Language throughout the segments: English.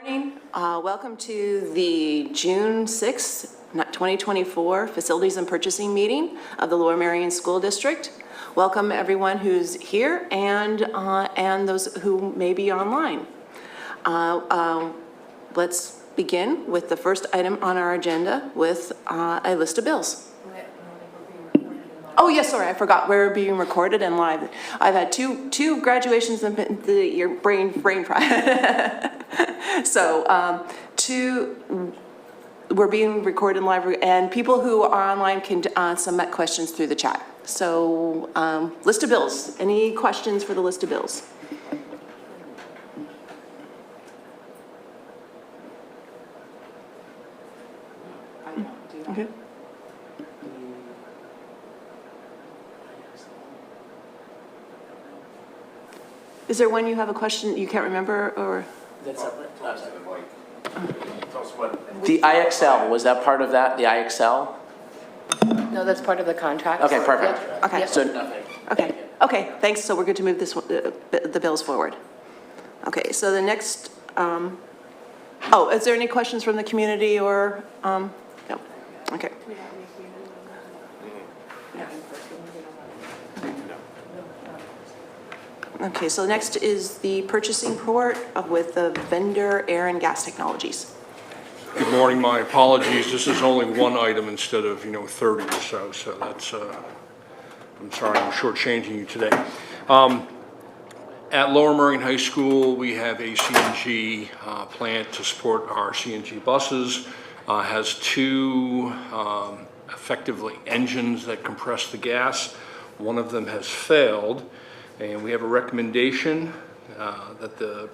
Morning. Welcome to the June 6th, 2024 Facilities and Purchasing Meeting of the Lower Merion School District. Welcome everyone who's here and those who may be online. Let's begin with the first item on our agenda with a list of bills. Oh, yes, sorry, I forgot. We're being recorded and live. I've had two graduations in your brain fry. So, we're being recorded live, and people who are online can submit questions through the chat. So, list of bills. Any questions for the list of bills? Okay. Is there one you have a question you can't remember, or? That's the IXL, was that part of that, the IXL? No, that's part of the contract. Okay, perfect. Yep. Okay. Yep. So nothing. Okay, thanks. So we're good to move this the bills forward. Okay, so the next, oh, is there any questions from the community or, no? Okay. Okay, so next is the purchasing report with the vendor Air and Gas Technologies. Good morning, my apologies, this is only one item instead of, 30 or so that's, I'm sorry, I'm shortchanging you today. At Lower Merion High School, we have a CNG plant to support our CNG buses. Has two effectively engines that compress the gas. One of them has failed, and we have a recommendation that the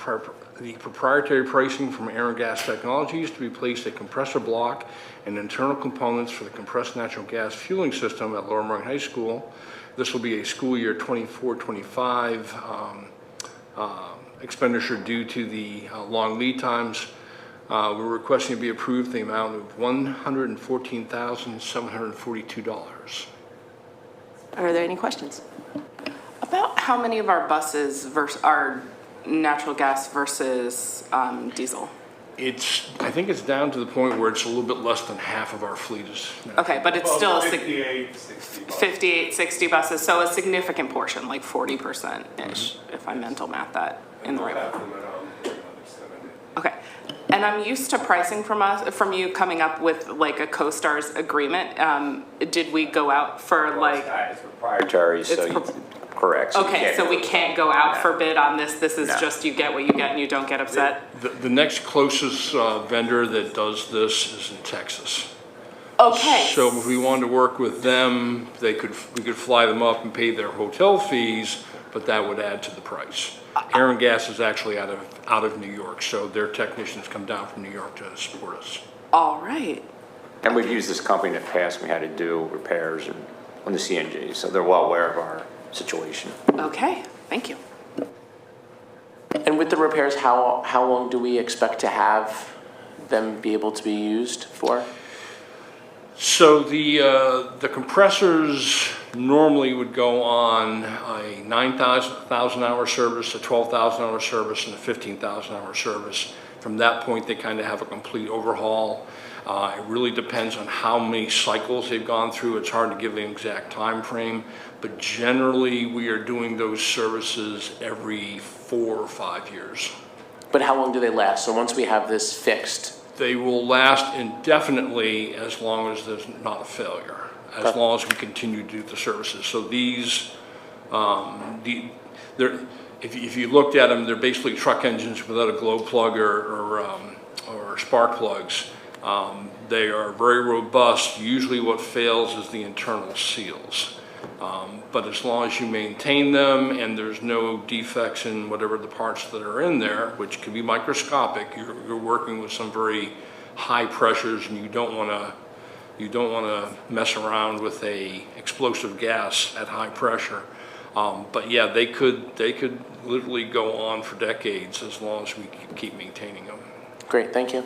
proprietary pricing from Air and Gas Technologies to replace a compressor block and internal components for the compressed natural gas fueling system at Lower Merion High School. This will be a school year 24-25 expenditure due to the long lead times. We're requesting to be approved the amount of $114,742. Are there any questions? About how many of our buses are natural gas versus diesel? I think it's down to the point where it's a little bit less than half of our fleet is. Okay, but it's still 58, 60 bucks. 58, 60 buses, so a significant portion, like 40%-ish, if I mental math that in the right way. Okay, and I'm used to pricing from you coming up with like a CoStar's agreement. Did we go out for like? It's proprietary, so correct. So Okay, so we can't go out for bid on this. This is No. just you get what you get and you don't get upset. The next closest vendor that does this is in Texas. Okay. So if we wanted to work with them, we could fly them up and pay their hotel fees, but that would add to the price. Air and Gas is actually out of New York, so their technicians come down from New York to support us. All right. And we've used this company in the past. We had to do repairs on the CNG, so they're well aware of our situation. Okay, thank you. And with the repairs, how long do we expect to have them be able to be used for? So the compressors normally would go on a 9,000 hour service, a 12,000 hour service, and a 15,000 hour service. From that point, they kind of have a complete overhaul. It really depends on how many cycles they've gone through. It's hard to give an exact time frame, but generally we are doing those services every 4 or 5 years. But how long do they last? So once we have this fixed? They will last indefinitely as long as there's not a failure, as long as we continue to do the services. So these, if you looked at them, they're basically truck engines without a glow plug or spark plugs. They are very robust. Usually what fails is the internal seals. But as long as you maintain them and there's no defects in whatever the parts that are in there, which can be microscopic, you're working with some very high pressures, and you don't want to mess around with a explosive gas at high pressure. But yeah, they could literally go on for decades as long as we keep maintaining them. Great, thank you.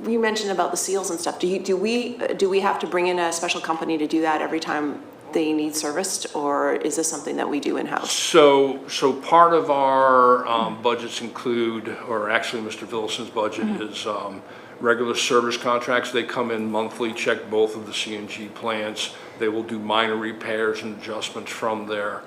You mentioned about the seals and stuff. Do we have to bring in a special company to do that every time they need serviced, or is this something that we do in-house? So part of our budgets include, or actually Mr. Villason's budget is regular service contracts. They come in monthly, check both of the CNG plants. They will do minor repairs and adjustments from there.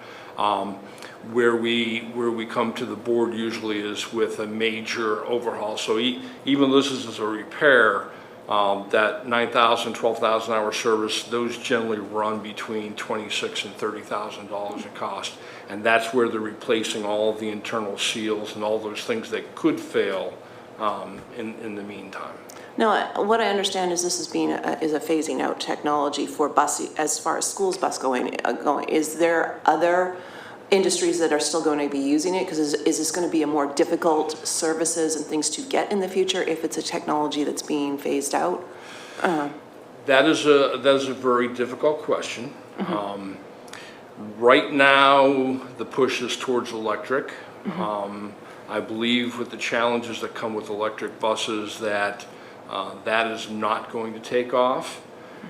Where we come to the board usually is with a major overhaul. So even though this is a repair, that 9,000, 12,000 hour service, those generally run between $26,000 and $30,000 in cost. And that's where they're replacing all of the internal seals and all those things that could fail in the meantime. No, what I understand is this is a phasing out technology for bus, as far as schools bus going. Is there other industries that are still going to be using it? Because is this going to be a more difficult services and things to get in the future if it's a technology that's being phased out? That is a very difficult question. Right now, the push is towards electric. I believe with the challenges that come with electric buses that that is not going to take off.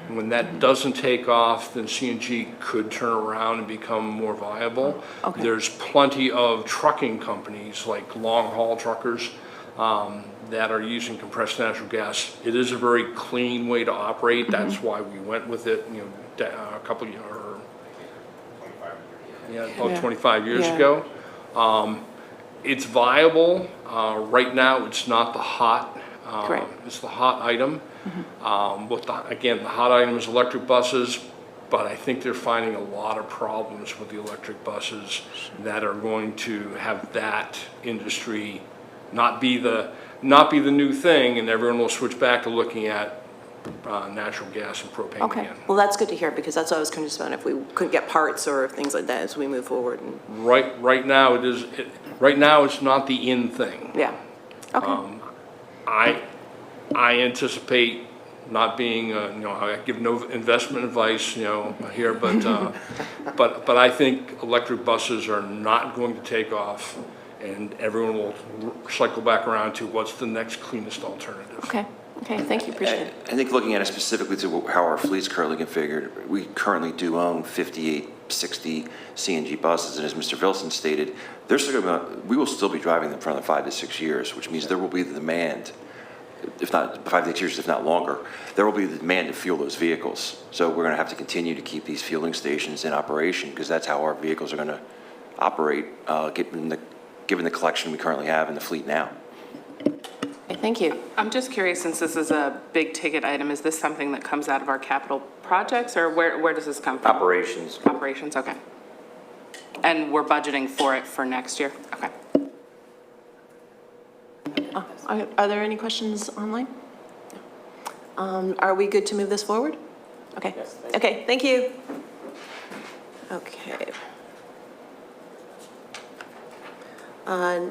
When that doesn't take off, then CNG could turn around and become more viable. Okay. There's plenty of trucking companies, like long-haul truckers, that are using compressed natural gas. It is a very clean way to operate. That's why we went with it, a couple of years, about 25 years ago. It's viable. Right now, it's not the hot. It's the hot item. Again, the hot item is electric buses, but I think they're finding a lot of problems with the electric buses that are going to have that industry not be the new thing, and everyone will switch back to looking at natural gas and propane again. Well, that's good to hear, because that's what I was concerned about, if we couldn't get parts or things like that as we move forward. Right now it is. Right now it's not the in thing. Yeah. Okay. I anticipate not being, I give no investment advice, here, but I think electric buses are not going to take off, and everyone will cycle back around to what's the next cleanest alternative. Okay. Thank you. Appreciate it. I think looking at it specifically to how our fleet's currently configured, we currently do own 58, 60 CNG buses, and as Mr. Vilson stated, we will still be driving them for another 5 to 6 years, which means there will be the demand, if not 5 to 6 years, if not longer, there will be the demand to fuel those vehicles. So we're going to have to continue to keep these fueling stations in operation, because that's how our vehicles are going to operate, given the collection we currently have in the fleet now. Okay, thank you. I'm just curious, since this is a big ticket item, is this something that comes out of our capital projects, or where does this come from? Operations. Operations, okay. And we're budgeting for it for next year? Okay. Are there any questions online? Are we good to move this forward? Okay. Yes, Okay, thank you. Okay.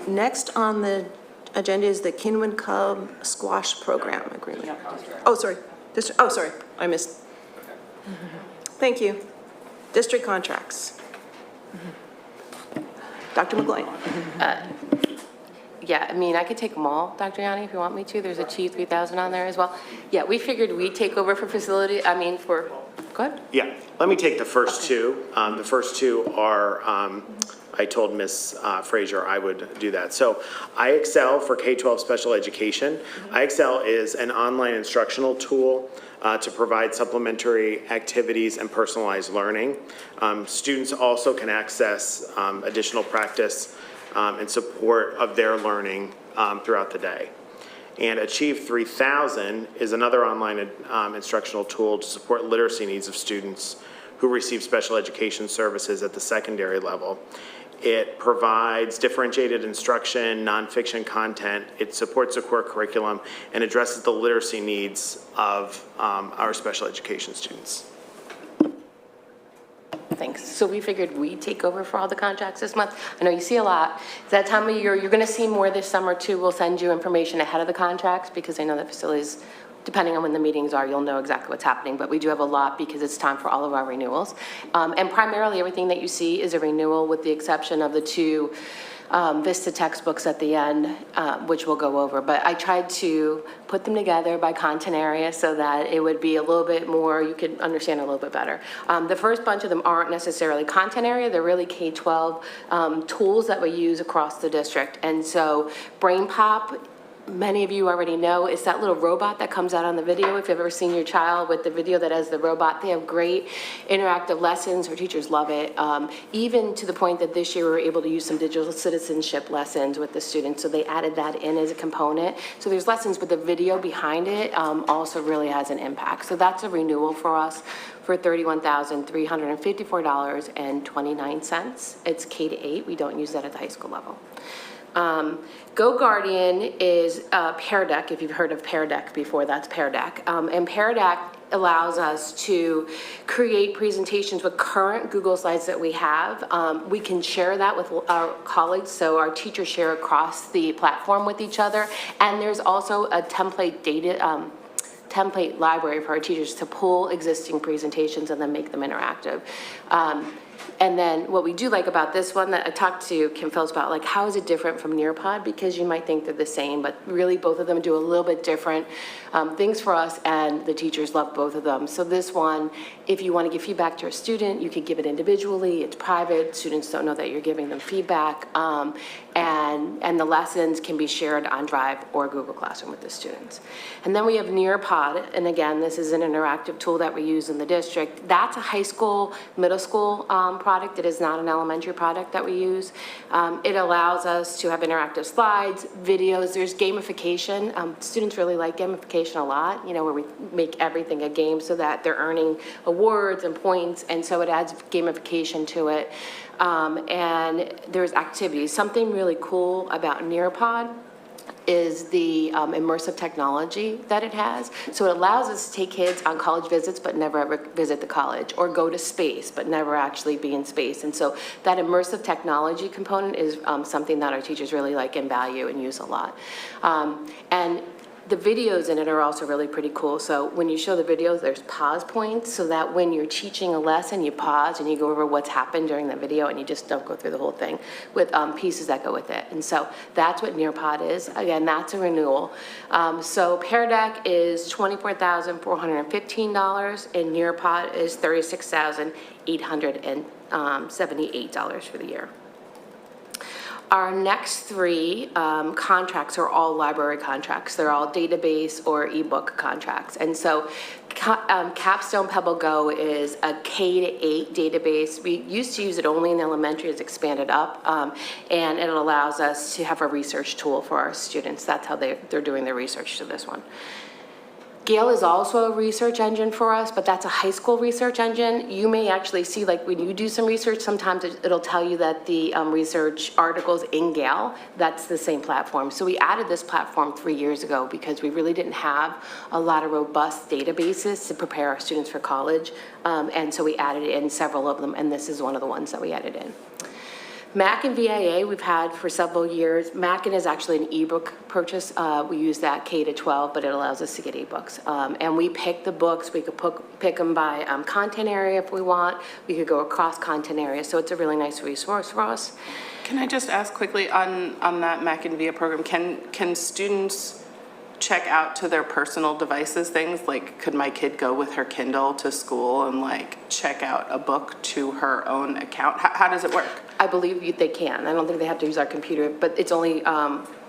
Next on the agenda is the Kinwin Cub Squash Program Agreement. Oh, sorry. Sorry. I missed. Thank you. District contracts. Dr. McGloin. Yeah, I mean, I could take them all, Dr. Yanni, if you want me to. There's a Chief 3000 on there as well. Yeah, we figured we'd take over for go ahead. Yeah, let me take the first two. The first two are, I told Ms. Frazier I would do that. So IXL for K-12 special education. IXL is an online instructional tool to provide supplementary activities and personalized learning. Students also can access additional practice and support of their learning throughout the day. And Achieve 3000 is another online instructional tool to support literacy needs of students who receive special education services at the secondary level. It provides differentiated instruction, nonfiction content. It supports the core curriculum and addresses the literacy needs of our special education students. Thanks. So we figured we'd take over for all the contracts this month. I know you see a lot. It's that time of year. You're going to see more this summer too. We'll send you information ahead of the contracts, because I know that facilities, depending on when the meetings are, you'll know exactly what's happening. But we do have a lot, because it's time for all of our renewals. And primarily everything that you see is a renewal, with the exception of the two Vista textbooks at the end, which we'll go over. But I tried to put them together by content area so that it would be a little bit more, you could understand a little bit better. The first bunch of them aren't necessarily content area, they're really K-12 tools that we use across the district. And so Brain Pop, many of you already know, it's that little robot that comes out on the video. If you've ever seen your child with the video that has the robot, they have great interactive lessons. Our teachers love it. Even to the point that this year we were able to use some digital citizenship lessons with the students. So they added that in as a component. So there's lessons, but the video behind it also really has an impact. So that's a renewal for us for $31,354.29. It's K-8. We don't use that at the high school level. Go Guardian is Pear Deck. If you've heard of Pear Deck before, that's Pear Deck. And Pear Deck allows us to create presentations with current Google Slides that we have. We can share that with our colleagues, so our teachers share across the platform with each other. And there's also a template template library for our teachers to pull existing presentations and then make them interactive. And then what we do like about this one that I talked to Kim Phillips about, like how is it different from Nearpod? Because you might think they're the same, but really both of them do a little bit different things for us, and the teachers love both of them. So this one, if you want to give feedback to a student, you could give it individually. It's private. Students don't know that you're giving them feedback. And the lessons can be shared on Drive or Google Classroom with the students. And then we have Nearpod, and again, this is an interactive tool that we use in the district. That's a high school, middle school product. It is not an elementary product that we use. It allows us to have interactive slides, videos. There's gamification. Students really like gamification a lot, you know, where we make everything a game so that they're earning awards and points, and so it adds gamification to it. And there's activities. Something really cool about Nearpod is the immersive technology that it has. So it allows us to take kids on college visits but never ever visit the college, or go to space but never actually be in space. And so that immersive technology component is something that our teachers really like and value and use a lot. And the videos in it are also really pretty cool. So when you show the videos, there's pause points so that when you're teaching a lesson, you pause and you go over what's happened during the video, and you just don't go through the whole thing with pieces that go with it. And so that's what Nearpod is. Again, that's a renewal. So Pear Deck is $24,415, and Nearpod is $36,878 for the year. Our next three contracts are all library contracts. They're all database or ebook contracts. And so Capstone Pebble Go is a K-8 database. We used to use it only in elementary. It's expanded up, and it allows us to have a research tool for our students. That's how they're doing their research to this one. Gale is also a research engine for us, but that's a high school research engine. You may actually see, like when you do some research, sometimes it'll tell you that the research articles in Gale, that's the same platform. So we added this platform 3 years ago because we really didn't have a lot of robust databases to prepare our students for college. And so we added in several of them, and this is one of the ones that we added in. Mac and VIA we've had for several years. Mac is actually an ebook purchase. We use that K-12, but it allows us to get ebooks. And we pick the books. We could pick them by content area if we want. We could go across content areas. So it's a really nice resource for us. Can I just ask quickly on that Mac and VIA program, can students check out to their personal devices things? Like, could my kid go with her Kindle to school and like check out a book to her own account? How does it work? I believe they can. I don't think they have to use our computer, but it's only,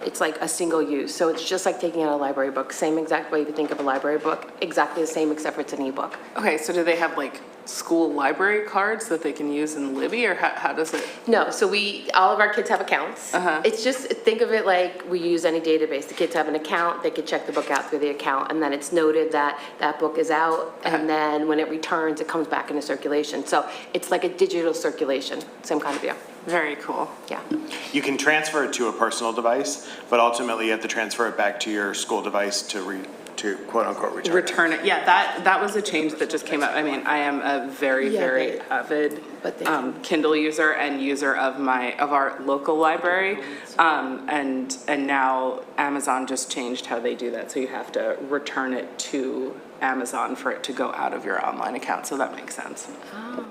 it's like a single use. So it's just like taking out a library book. Same exact way you think of a library book, exactly the same except for it's an ebook. Okay, so do they have like school library cards that they can use in Libby, or how does it? No, so all of our kids have accounts. It's just, think of it like we use any database. The kids have an account, they could check the book out through the account, and then it's noted that that book is out, and then when it returns, it comes back into circulation. So it's like a digital circulation, same kind of deal. Very cool. Yeah. You can transfer it to a personal device, but ultimately you have to transfer it back to your school device to quote unquote return it. Yeah, that was a change that just came up. I mean, I am a very avid Kindle user and user of our local library, and now Amazon just changed how they do that. So you have to return it to Amazon for it to go out of your online account. So that makes sense. Oh.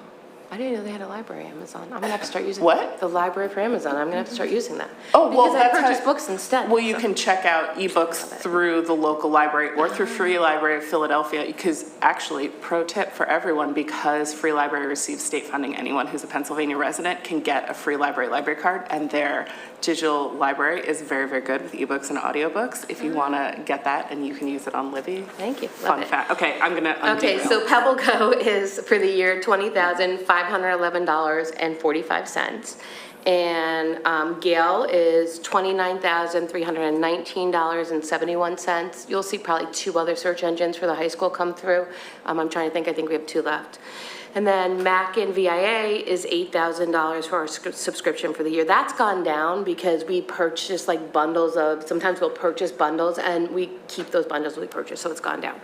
I didn't know they had a library Amazon. I'm gonna have to start using. What? The library for Amazon. I'm gonna have to start using that. Oh, well, Because I that's purchase how- books instead. Well, you so- can check out ebooks through the local library or through Free Library of Philadelphia, because actually, pro tip for everyone, because Free Library receives state funding, anyone who's a Pennsylvania resident can get a free library card, and their digital library is very, very good with ebooks and audiobooks. If you want to get that, and you can use it on Libby. Thank you. Love Fun it. fact. Okay, I'm gonna Okay, underail. so Pebble Go is for the year $20,511.45. And Gale is $29,319.71. You'll see probably 2 other search engines for the high school come through. I'm trying to think, I think we have 2 left. And then Mac and VIA is $8,000 for our subscription for the year. That's gone down because we purchase like bundles of, sometimes we'll purchase bundles and we keep those bundles we purchase, so it's gone down.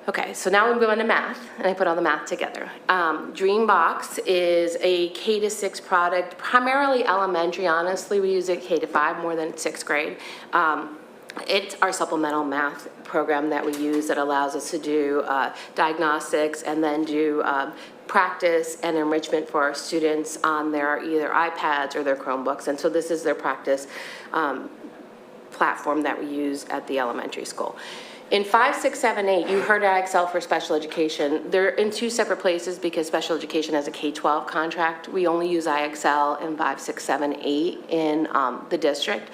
Okay, so now we move on to math, and I put all the math together. Dreambox is a K-6 product, primarily elementary, honestly. We use it K-5 more than 6th grade. It's our supplemental math program that we use that allows us to do diagnostics and then do practice and enrichment for our students on their either iPads or their Chromebooks. And so this is their practice platform that we use at the elementary school. In 5, 6, 7, 8, you heard IXL for special education. They're in 2 separate places because special education has a K-12 contract. We only use IXL in 5, 6, 7, 8 in the district.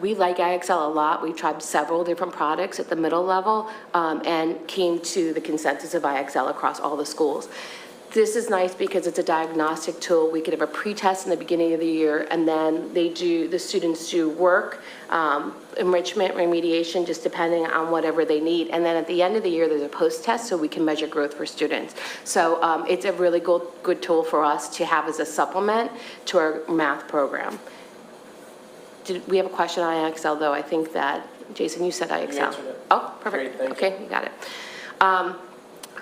We like IXL a lot. We've tried several different products at the middle level and came to the consensus of IXL across all the schools. This is nice because it's a diagnostic tool. We could have a pre-test in the beginning of the year, and then the students do work, enrichment, remediation, just depending on whatever they need. And then at the end of the year, there's a post-test so we can measure growth for students. So it's a really good tool for us to have as a supplement to our math program. Did we have a question on IXL though? I think that, Jason, you said IXL. answered it. Oh, perfect. Great, thank Okay, you got it.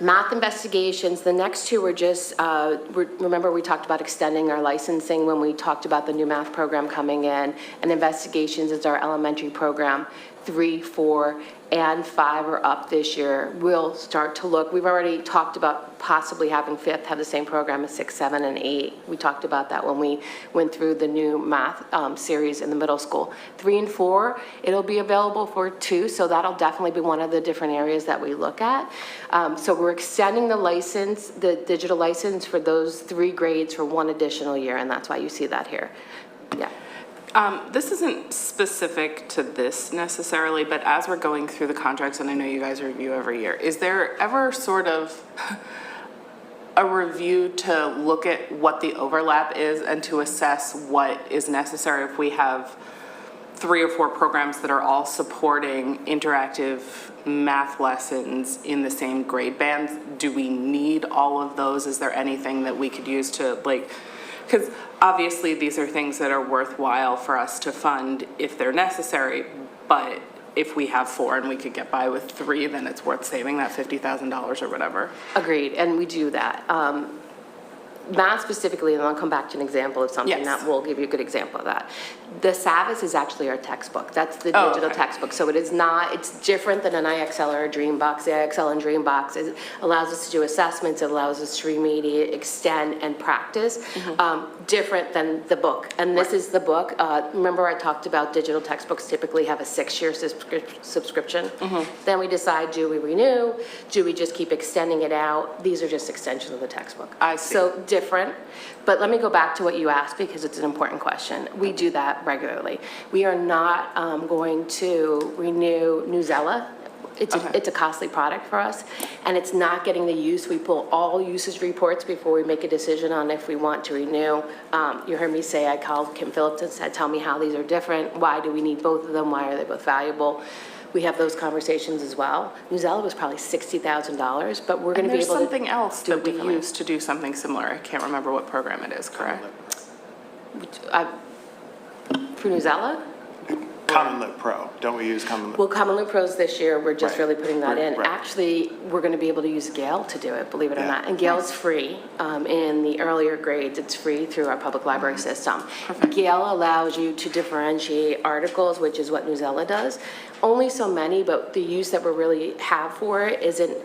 Math investigations, the next 2 were just, remember we talked about extending our licensing when we talked about the new math program coming in, and investigations is our elementary program. 3, 4, and 5 are up this year. We'll start to look, we've already talked about possibly having 5th have the same program as 6, 7, and 8. We talked about that when we went through the new math series in the middle school. 3 and 4, it'll be available for 2, so that'll definitely be one of the different areas that we look at. So we're extending the license, the digital license for those 3 grades for 1 additional year, and that's why you see that here. Yeah. This isn't specific to this necessarily, but as we're going through the contracts, and I know you guys review every year, is there ever sort of a review to look at what the overlap is and to assess what is necessary if we have 3 or 4 programs that are all supporting interactive math lessons in the same grade bands? Do we need all of those? Is there anything that we could use to because obviously these are things that are worthwhile for us to fund if they're necessary, but if we have 4 and we could get by with 3, then it's worth saving that $50,000 or whatever. Agreed, and we do that. Math specifically, and I'll come back to an example of something Yes. that will give you a good example of that. The Savvis is actually our textbook. That's the Oh, digital okay. textbook. So it is not, it's different than an IXL or a Dreambox. The IXL and Dreambox allows us to do assessments, it allows us to remediate, extend, and practice, different than the book. And this is the book. Remember I talked about digital textbooks typically have a 6-year subscription? Then we decide, do we renew? Do we just keep extending it out? These are just extensions of the textbook. I see. So different, but let me go back to what you asked because it's an important question. We do that regularly. We are not going to renew Newsella. It's a costly product for us, and it's not getting the use. We pull all usage reports before we make a decision on if we want to renew. You heard me say I called Kim Phillips and said, tell me how these are different. Why do we need both of them? Why are they both valuable? We have those conversations as well. Newsella was probably $60,000, but we're going to be There's able to something else do it that we differently. use to do something similar. I can't remember what program it is, correct? For Newsella? Common Lit Pro, don't we use Common Lit? Well, Common Lit Pros this year, we're just Right. really putting that in. Right. Actually, we're going to be able to use Gale to do it, believe it or Yeah. not. And Gale's free. In the earlier grades, it's free through our public library system. Gale allows you to differentiate articles, which is what Newsella does. Only so many, but the use that we really have for it isn't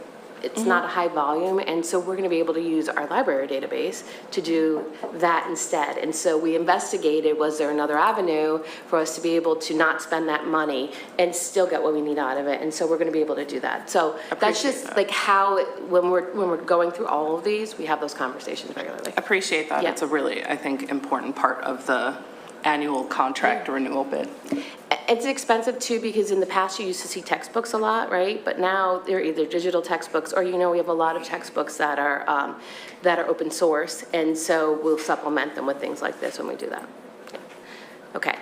it's not a high volume, and so we're gonna be able to use our library database to do that instead. And so we investigated, was there another avenue for us to be able to not spend that money and still get what we need out of it? And so we're gonna be able to do that. So that's Appreciate just that. like how, when we're going through all of these, we have those conversations regularly. Appreciate that. Yeah. It's a really, I think, important part of the annual contract renewal bid. It's expensive too, because in the past you used to see textbooks a lot, right? But now they're either digital textbooks, or we have a lot of textbooks that are open source, and so we'll supplement them with things like this when we do that. Yeah. Okay.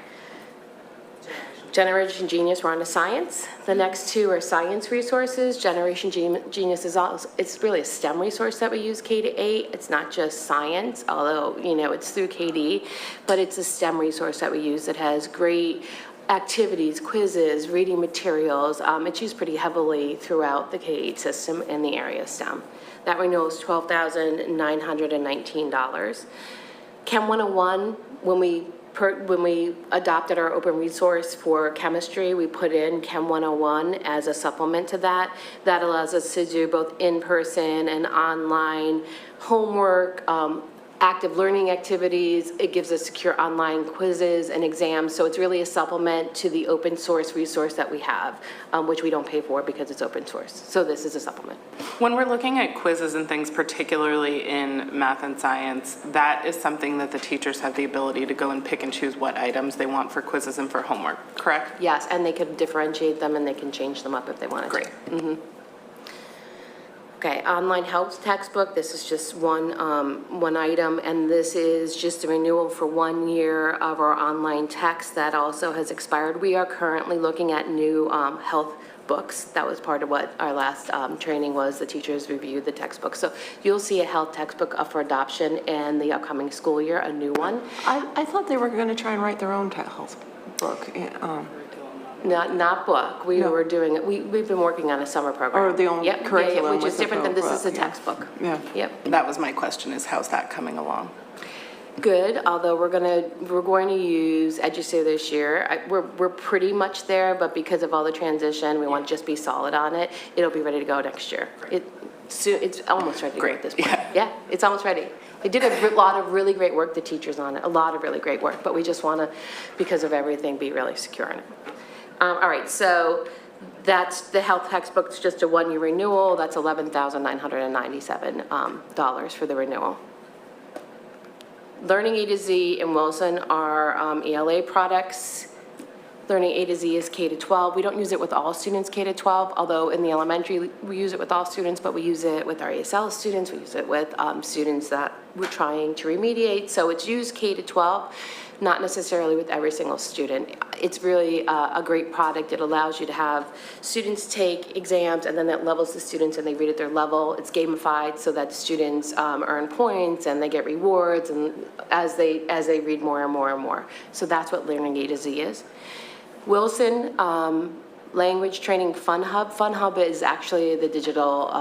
Generation Genius, we're on to science. The next two are science resources. Generation Genius is also, it's really a STEM resource that we use K-8. It's not just science, although, it's through KD, but it's a STEM resource that we use that has great activities, quizzes, reading materials. It's used pretty heavily throughout the K-8 system in the area of STEM. That renewal is $12,919. Chem 101, when we adopted our open resource for chemistry, we put in Chem 101 as a supplement to that. That allows us to do both in-person and online homework, active learning activities. It gives us secure online quizzes and exams. So it's really a supplement to the open source resource that we have, which we don't pay for because it's open source. So this is a supplement. When we're looking at quizzes and things, particularly in math and science, that is something that the teachers have the ability to go and pick and choose what items they want for quizzes and for homework, correct? Yes, and they can differentiate them and they can change them up if they wanted to. Great. Okay, online health textbook, this is just one item, and this is just a renewal for 1 year of our online text that also has expired. We are currently looking at new health books. That was part of what our last training was. The teachers reviewed the textbook. So you'll see a health textbook up for adoption in the upcoming school year, a new one. I thought they were going to try and write their own health book. Not book. We No. were doing it. We've been working on a summer program. Or the own curriculum which is with the different than this is a book, yeah. textbook. Yeah. Yep. That was my question, is how's that coming along? Good, although we're going to use EduSay this year. We're pretty much there, but because of all the transition, we want to just be solid on it. It'll be ready to go next year. It's almost ready to go at this point. Yeah, it's almost ready. They did a lot of really great work, the teachers on it, a lot of really great work, but we just want to, because of everything, be really secure in it. All right, so that's the health textbook. It's just a 1 year renewal. That's $11,997 for the renewal. Learning A to Z and Wilson are ELA products. Learning A to Z is K to 12. We don't use it with all students K to 12, although in the elementary we use it with all students, but we use it with our ESL students. We use it with students that we're trying to remediate. So it's used K to 12. Not necessarily with every single student. It's really a great product. It allows you to have students take exams, and then that levels the students and they read at their level. It's gamified so that students earn points and they get rewards, and as they read more and more and more. So that's what Learning A to Z is. Wilson Language Training Fun Hub. Fun Hub is actually the digital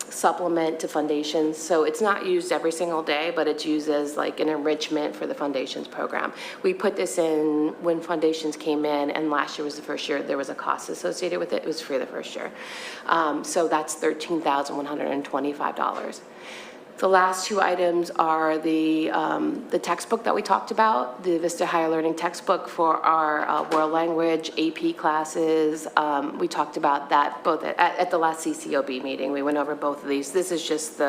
supplement to Foundations. So it's not used every single day, but it's used as like an enrichment for the Foundations program. We put this in when Foundations came in, and last year was the first year there was a cost associated with it. It was free the first year. So that's $13,125. The last two items are the textbook that we talked about, the Vista Higher Learning textbook for our world language AP classes. We talked about that both at the last CCOB meeting. We went over both of these. This is just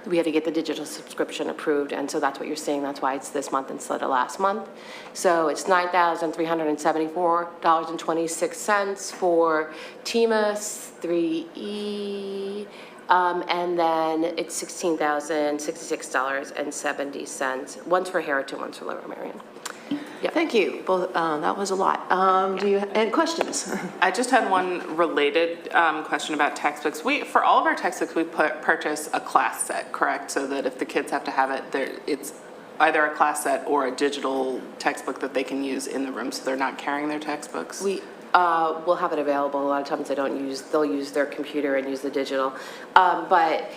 we had to get the digital subscription approved, and so that's what you're seeing. That's why it's this month instead of last month. So it's $9,374.26 for TMAS 3E. And then it's $16,066.70. One's for Harrington, one's for Lower Merion. Yep. Thank you. Well, that was a lot. Do you have any questions? I just had one related question about textbooks. For all of our textbooks, we purchase a class set, correct? So that if the kids have to have it, it's either a class set or a digital textbook that they can use in the room, so they're not carrying their textbooks. We'll have it available. A lot of times they'll use their computer and use the digital. But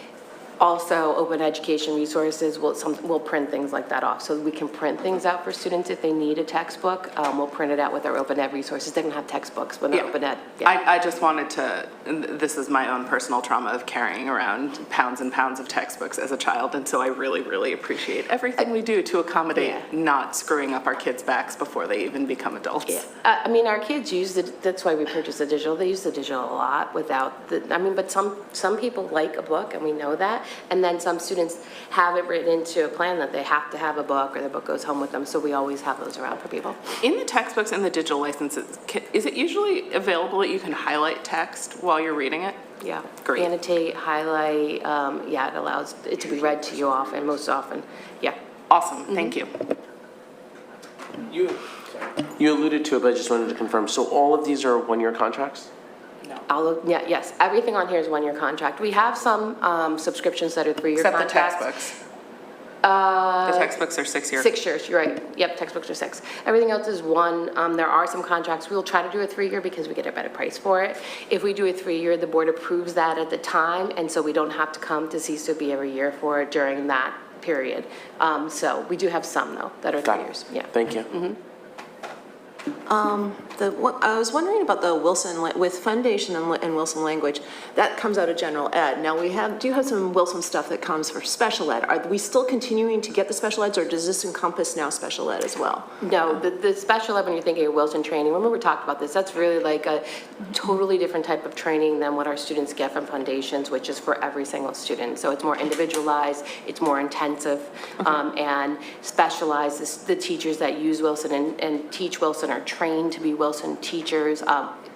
Also, open education resources will print things like that off. So we can print things out for students if they need a textbook. We'll print it out with our open ed resources. They don't have textbooks when they're open ed. Yeah. I just wanted to, this is my own personal trauma of carrying around pounds and pounds of textbooks as a child, and so I really, really appreciate everything we do to accommodate not screwing up our kids' backs before they even become adults. Yeah. I mean, our kids use it, that's why we purchase the digital. They use the digital a lot without the, I mean, but some people like a book, and we know that. And then some students have it written into a plan that they have to have a book, or the book goes home with them, so we always have those around for people. In the textbooks and the digital licenses, is it usually available that you can highlight text while you're reading it? Yeah. Great. Annotate, highlight, yeah, it allows it to be read to you often, most often, yeah. Awesome, thank you. You alluded to it, but I just wanted to confirm. So all of these are one-year contracts? Yeah, yes, everything on here is one-year contract. We have some subscriptions that are three-year Except the contracts. textbooks. The textbooks are 6 years. 6 years, you're right. Yep, textbooks are 6. Everything else is 1. There are some contracts. We'll try to do a 3-year because we get a better price for it. If we do a 3-year, the board approves that at the time, and so we don't have to come to CSUB every year for it during that period. So we do have some, though, that are 3 years. Yeah. Thank you. I was wondering about the Wilson, with foundation and Wilson language, that comes out of general ed. Now, we do have some Wilson stuff that comes for special ed. Are we still continuing to get the special eds, or does this encompass now special ed as well? No, the special ed, when you're thinking of Wilson training, remember we talked about this, that's really like a totally different type of training than what our students get from foundations, which is for every single student. So it's more individualized, it's more intensive, and specialized. The teachers that use Wilson and teach Wilson are trained to be Wilson teachers.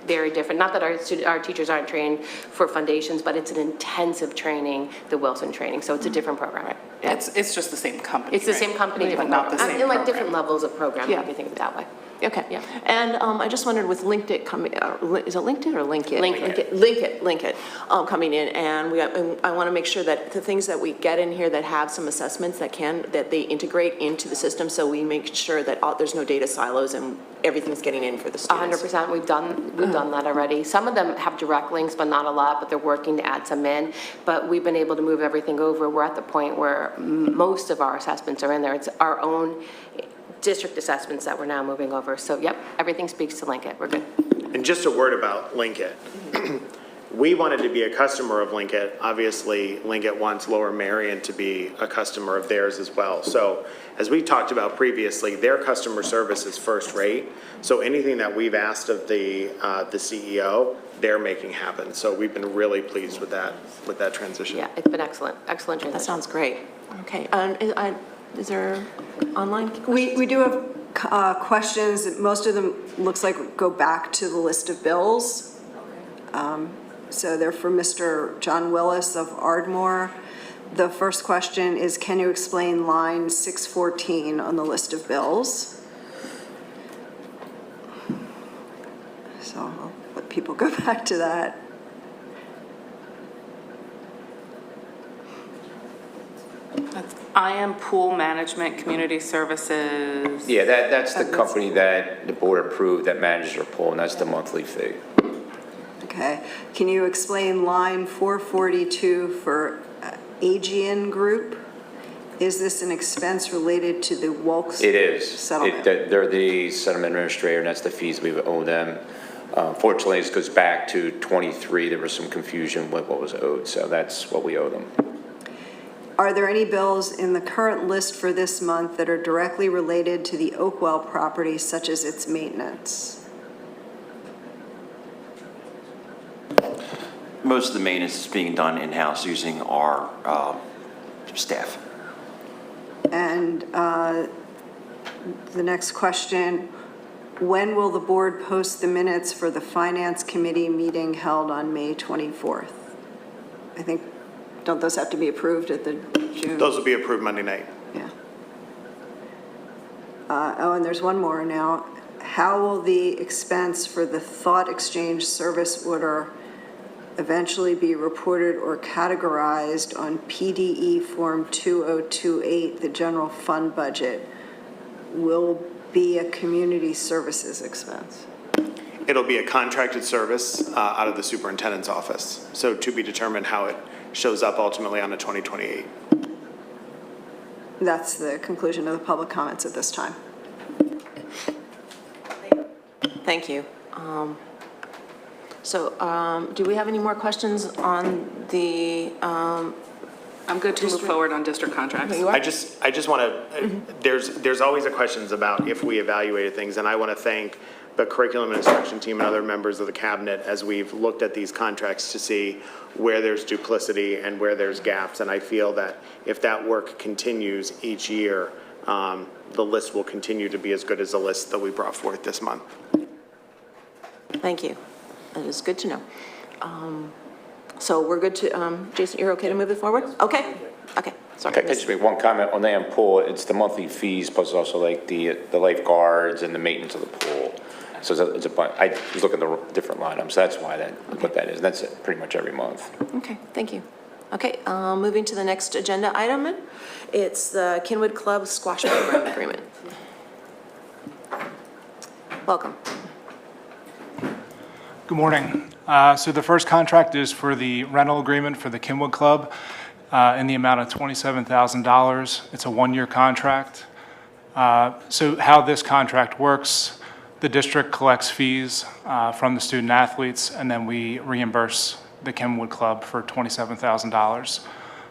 Very different. Not that our teachers aren't trained for foundations, but it's an intensive training, the Wilson training. So it's a different program. Right? Yeah. It's just the same company. It's the same company, different not the same and like program. different levels of programming. Yeah. If you think of it that way. Okay. Yeah. And I just wondered with LinkedIn coming, is it LinkedIn or Linkit? Linkit. Coming in, and I want to make sure that the things that we get in here that have some assessments that they integrate into the system, so we make sure that there's no data silos and everything's getting in for the students. 100%. We've done that already. Some of them have direct links, but not a lot, but they're working to add some in. But we've been able to move everything over. We're at the point where most of our assessments are in there. It's our own district assessments that we're now moving over. So, yep, everything speaks to Linkit. We're good. And just a word about Linkit. We wanted to be a customer of Linkit. Obviously, Linkit wants Lower Merion to be a customer of theirs as well. So as we talked about previously, their customer service is first rate. So anything that we've asked of the CEO, they're making happen. So we've been really pleased with that transition. Yeah, it's been excellent. Excellent transition. That sounds great. Okay. Is there online? We do have questions. Most of them looks like go back to the list of bills. So they're for Mr. John Willis of Ardmore. The first question is, can you explain line 614 on the list of bills? So I'll let people go back to that. I am Pool Management Community Services. Yeah, that's the company that the board approved that manages our pool, and that's the monthly fee. Okay. Can you explain line 442 for Aegean Group? Is this an expense related to the Wilkes It is. settlement? They're the settlement administrator, and that's the fees we owe them. Fortunately, this goes back to 23. There was some confusion with what was owed, so that's what we owe them. Are there any bills in the current list for this month that are directly related to the Oakwell property, such as its maintenance? Most of the maintenance is being done in-house using our staff. And the next question, when will the board post the minutes for the Finance Committee meeting held on May 24th? I think, don't those have to be approved at the June? Those will be approved Monday night. Yeah. And there's one more now. How will the expense for the Thought Exchange service order eventually be reported or categorized on PDE Form 2028, the general fund budget? Will be a community services expense? It'll be a contracted service out of the superintendent's office. So to be determined how shows up ultimately on a 2028. That's the conclusion of the public comments at this time. Thank you. Do we have any more questions on the, I'm good to move forward on district contracts. you are? I just want to, there's always a questions about if we evaluated things, and I want to thank the curriculum and instruction team and other members of the cabinet as we've looked at these contracts to see where there's duplicity and where there's gaps. And I feel that if that work continues each year, the list will continue to be as good as the list that we brought forth this month. Thank you. That is good to know. So we're good to, Jason, you're okay to move it forward? Okay, sorry. Okay, just make one comment on the pool. It's the monthly fees plus also like the lifeguards and the maintenance of the pool. So it's a bunch. I was looking at the different line items. That's why what that is. That's it, pretty much every month. Okay, thank you. Okay, moving to the next agenda item. It's the Kenwood Club Squash Program Agreement. Welcome. Good morning. So the first contract is for the rental agreement for the Kenwood Club in the amount of $27,000. It's a one-year contract. So how this contract works, the district collects fees from the student athletes, and then we reimburse the Kenwood Club for $27,000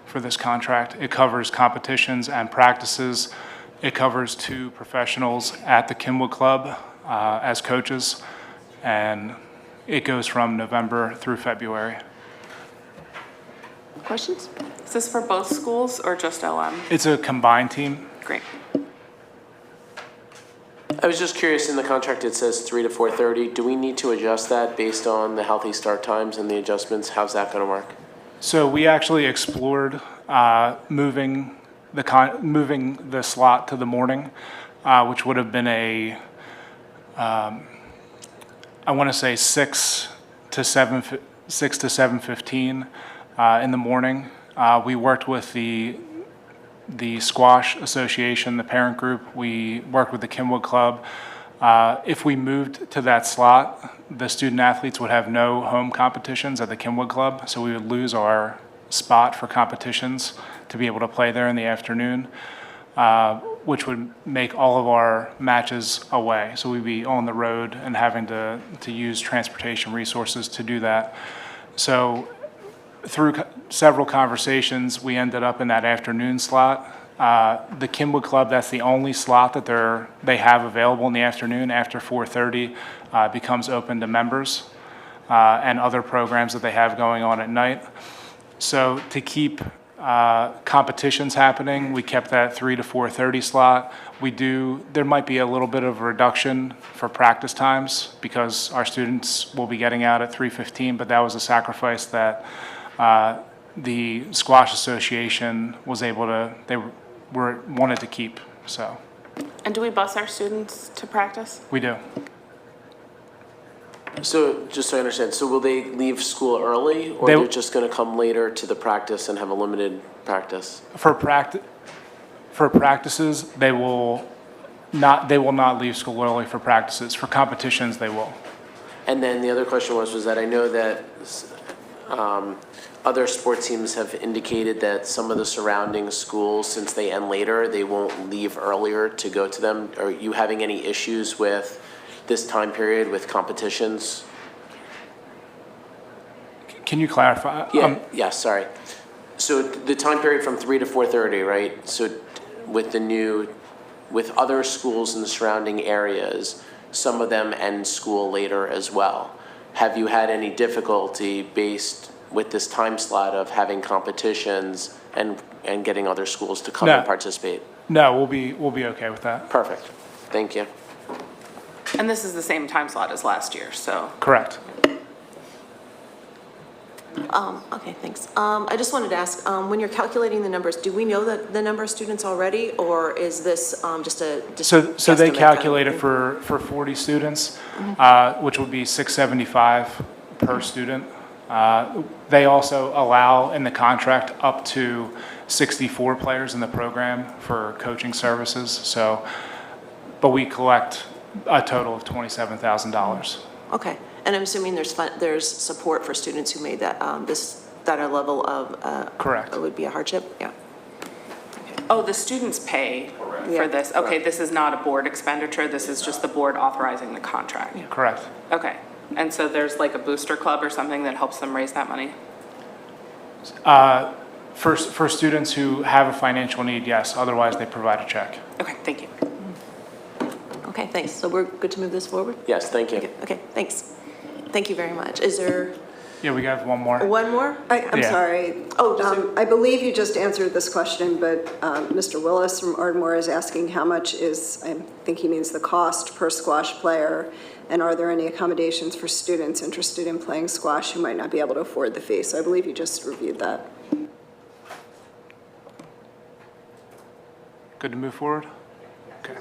for this contract. It covers competitions and practices. It covers 2 professionals at the Kenwood Club as coaches, and it goes from November through February. Questions? Is this for both schools or just LM? It's a combined team. Great. I was just curious, in the contract it says 3 to 4:30. Do we need to adjust that based on the healthy start times and the adjustments? How's that going to work? So we actually explored moving the slot to the morning, which would have been I want to say 6 to 7:15 in the morning. We worked with the squash association, the parent group. We worked with the Kenwood Club. If we moved to that slot, the student athletes would have no home competitions at the Kenwood Club, so we would lose our spot for competitions to be able to play there in the afternoon, which would make all of our matches away. So we'd be on the road and having to use transportation resources to do that. So through several conversations, we ended up in that afternoon slot. The Kenwood Club, that's the only slot that they have available in the afternoon after 4:30, becomes open to members and other programs that they have going on at night. So to keep competitions happening, we kept that 3 to 4:30 slot. There might be a little bit of a reduction for practice times because our students will be getting out at 3:15, but that was a sacrifice that the Squash Association was able to, wanted to keep, so. And do we bus our students to practice? We do. So, just so I understand, so will they leave school early, or they're just going to come later to the practice and have a limited practice? For practices, they will not leave school early for practices. For competitions, they will. And then the other question was that I know that other sports teams have indicated that some of the surrounding schools, since they end later, they won't leave earlier to go to them. Are you having any issues with this time period with competitions? Can you clarify? Yeah, sorry. So the time period from 3 to 4:30, right? So with other schools in the surrounding areas, some of them end school later as well. Have you had any difficulty based with this time slot of having competitions and getting other schools to come and participate? No, we'll be okay with that. Perfect. Thank you. And this is the same time slot as last year, so. Correct. Okay, thanks. I just wanted to ask, when you're calculating the numbers, do we know the number of students already, or is this just a So they guesstimate kind of calculate it thing? for 40 students, which would be $675 per student. They also allow in the contract up to 64 players in the program for coaching services. So, but we collect a total of $27,000. Okay, and I'm assuming there's support for students who made that, that a level of, Correct. would be a hardship? Yeah. Oh, the students pay Yeah. for this. Okay, this is not a board expenditure. This is just the board authorizing the contract. Correct. Okay. And so there's like a booster club or something that helps them raise that money? For students who have a financial need, yes. Otherwise, they provide a check. Okay, thank you. Okay, thanks. So we're good to move this forward? Yes, thank you. Okay, thanks. Thank you very much. Is there Yeah, we got one more. one more? I'm Yeah. sorry. Oh, just a- I believe you just answered this question, but Mr. Willis from Ardmore is asking how much is, I think he means the cost per squash player, and are there any accommodations for students interested in playing squash who might not be able to afford the fee? So I believe you just reviewed that. Good to move forward? Okay.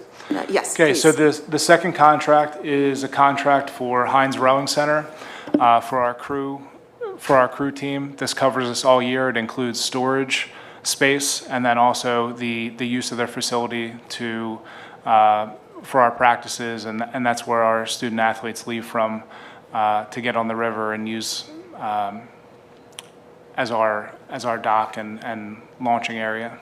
Yes, Okay, so please. the second contract is a contract for Heinz Rowing Center for our crew team. This covers us all year. It includes storage space and then also the use of their facility to for our practices, and that's where our student athletes leave from to get on the river and use as our dock and launching area.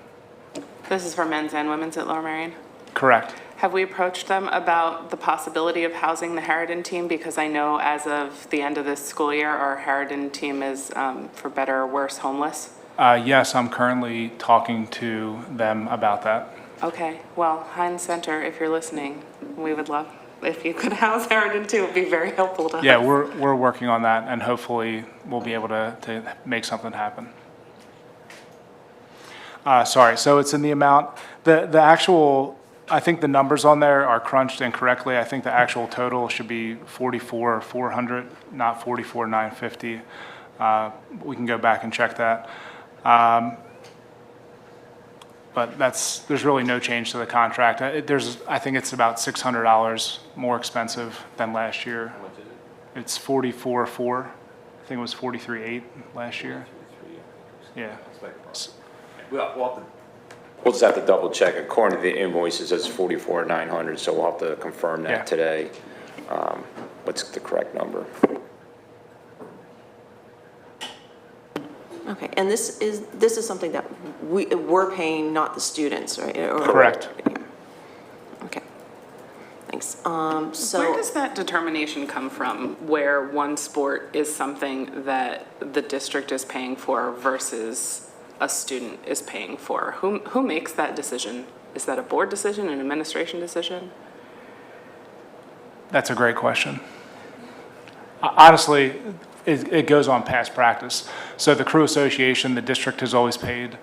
This is for men's and women's at Lower Merion? Correct. Have we approached them about the possibility of housing the Harridan team? Because I know as of the end of this school year, our Harridan team is, for better or worse, homeless. Yes, I'm currently talking to them about that. Okay, well, Heinz Center, if you're listening, we would love if you could house Harridan too. It'd be very helpful to us. Yeah, we're working on that, and hopefully we'll be able to make something happen. Sorry, so it's in the amount, the actual, I think the numbers on there are crunched incorrectly. I think the actual total should be 44,400, not 44,950. We can go back and check that. But there's really no change to the contract. I think it's about $600 more expensive than last year. How much is it? It's 44,400. I think it was 43,800 last year. Yeah. We'll just have to double check. According to the invoices, it's 44,900, so we'll have to confirm that Yeah. today. What's the correct number? Okay, and this is something that we're paying, not the students, right? Correct. Okay, thanks. Where So, does that determination come from, where one sport is something that the district is paying for versus a student is paying for? Who makes that decision? Is that a board decision, an administration decision? That's a great question. Honestly, it goes on past practice. So the crew association, the district has always paid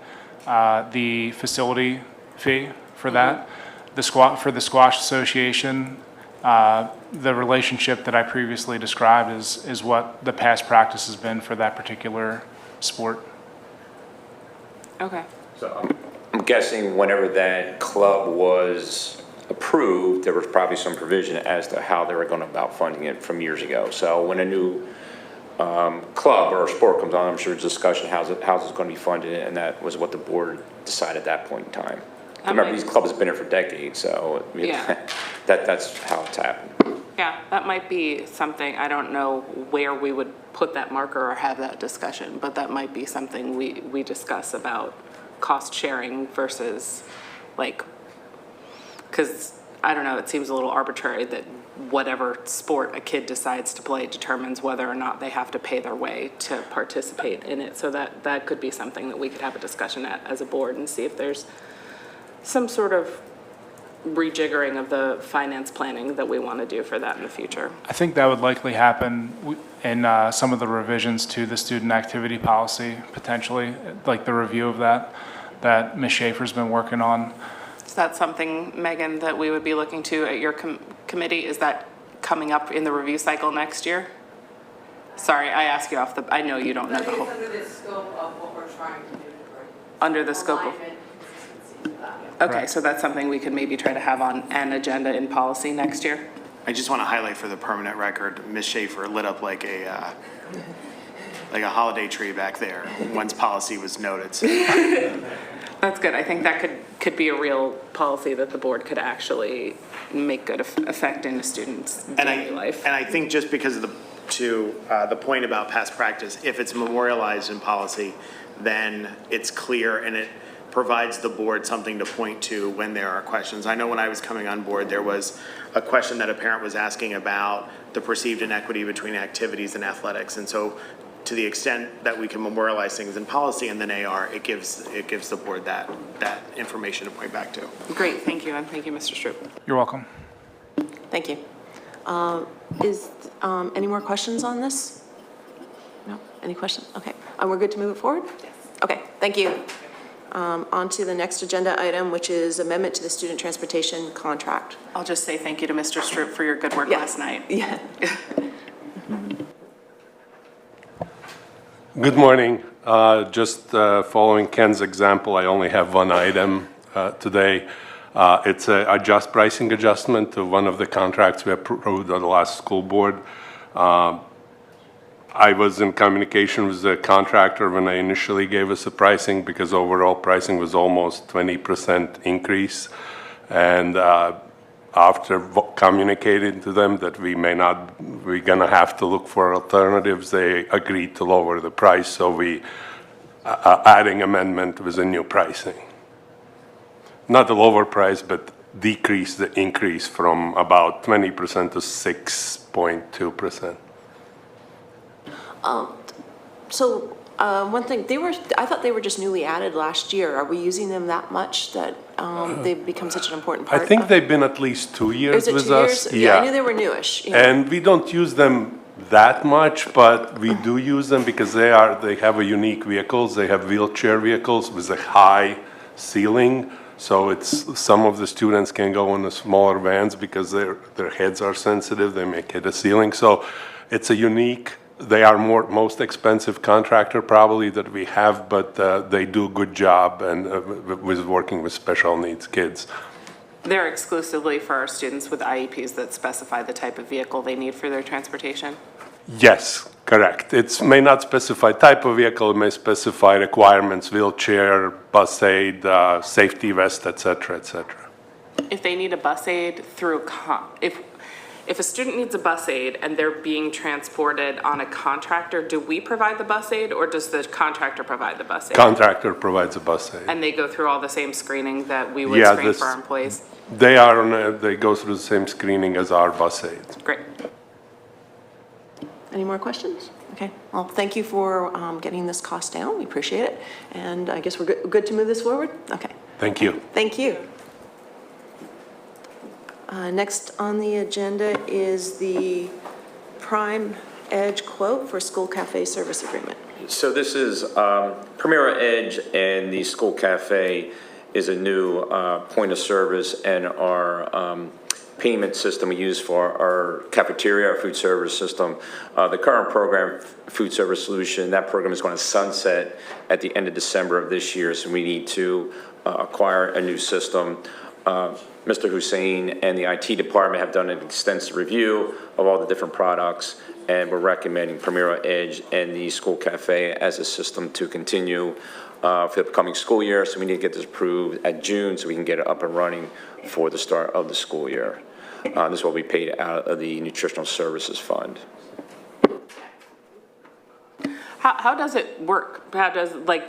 the facility fee for that. For the squash association, the relationship that I previously described is what the past practice has been for that particular sport. Okay. So I'm guessing whenever that club was approved, there was probably some provision as to how they were going about funding it from years ago. So when a new club or sport comes on, I'm sure there's discussion how's it going to be funded, and that was what the board decided at that point in time. Remember, these clubs have been here for decades, so Yeah. that's how it's happened. Yeah, that might be something, I don't know where we would put that marker or have that discussion, but that might be something we discuss about cost sharing versus like, because I don't know, it seems a little arbitrary that whatever sport a kid decides to play determines whether or not they have to pay their way to participate in it. So that could be something that we could have a discussion at as a board and see if there's some sort of rejiggering of the finance planning that we want to do for that in the future. I think that would likely happen in some of the revisions to the student activity policy, potentially, like the review of that Ms. Schaefer's been working on. Is that something, Megan, that we would be looking to at your committee? Is that coming up in the review cycle next year? Sorry, I ask you I know you don't know the whole. Under the scope of what we're trying to do. Under the scope of. Alignment, consistency with that. Okay, so that's something we could maybe try to have on an agenda in policy next year? I just want to highlight for the permanent record, Ms. Schaefer lit up like a holiday tree back there once policy was noted. So That's good. I think that could be a real policy that the board could actually make good effect in a student's daily life. And I think just because of the point about past practice, if it's memorialized in policy, then it's clear and it provides the board something to point to when there are questions. I know when I was coming on board, there was a question that a parent was asking about the perceived inequity between activities and athletics. And so to the extent that we can memorialize things in policy and then AR, it gives the board that information to point back to. Great, thank you, and thank you, Mr. Stroop. You're welcome. Thank you. Is, any more questions on this? No? Any questions? Okay. We're good to move it forward? Yes. Okay, thank you. On to the next agenda item, which is amendment to the student transportation contract. I'll just say thank you to Mr. Stroop for your good work last night. Yeah. Good morning. Just following Ken's example, I only have one item today. It's a pricing adjustment to one of the contracts we approved at the last school board. I was in communication with the contractor when they initially gave us the pricing because overall pricing was almost 20% increase. And after communicating to them that we're gonna have to look for alternatives, they agreed to lower the price. So we adding amendment with a new pricing. Not the lower price, but decrease the increase from about 20% to 6.2%. So, one thing, I thought they were just newly added last year. Are we using them that much that they've become such an important part? I think they've been at least 2 years Is it with 2 us. years? Yeah, I knew they were newish. Yeah. And we don't use them that much, but we do use them because they have a unique vehicles. They have wheelchair vehicles with a high ceiling. So some of the students can go in the smaller vans because their heads are sensitive. They make it a ceiling. So it's a unique. They are most expensive contractor probably that we have, but they do a good job and with working with special needs kids. They're exclusively for our students with IEPs that specify the type of vehicle they need for their transportation? Yes, correct. It may not specify type of vehicle, it may specify requirements, wheelchair, bus aid, safety vest, et cetera, et cetera. If they need a bus aid through, if a student needs a bus aid and they're being transported on a contractor, do we provide the bus aid or does the contractor provide the bus aid? Contractor provides a bus aid. And they go through all the same screening that we would screen for our employees? They go through the same screening as our bus aids. Great. Any more questions? Okay, well, thank you for getting this cost down. We appreciate it. And I guess we're good to move this forward? Okay. Thank you. Thank you. Next on the agenda is the Prime Edge quote for school cafe service agreement. So this is Premier Edge, and the school cafe is a new point of service and our payment system we use for our cafeteria, our food service system. The current program, Food Service Solution, that program is going to sunset at the end of December of this year, so we need to acquire a new system. Mr. Hussein and the IT department have done an extensive review of all the different products, and we're recommending Premier Edge and the school cafe as a system to continue for the upcoming school year. So we need to get this approved at June so we can get it up and running for the start of the school year. This will be paid out of the Nutritional Services Fund. How does it work?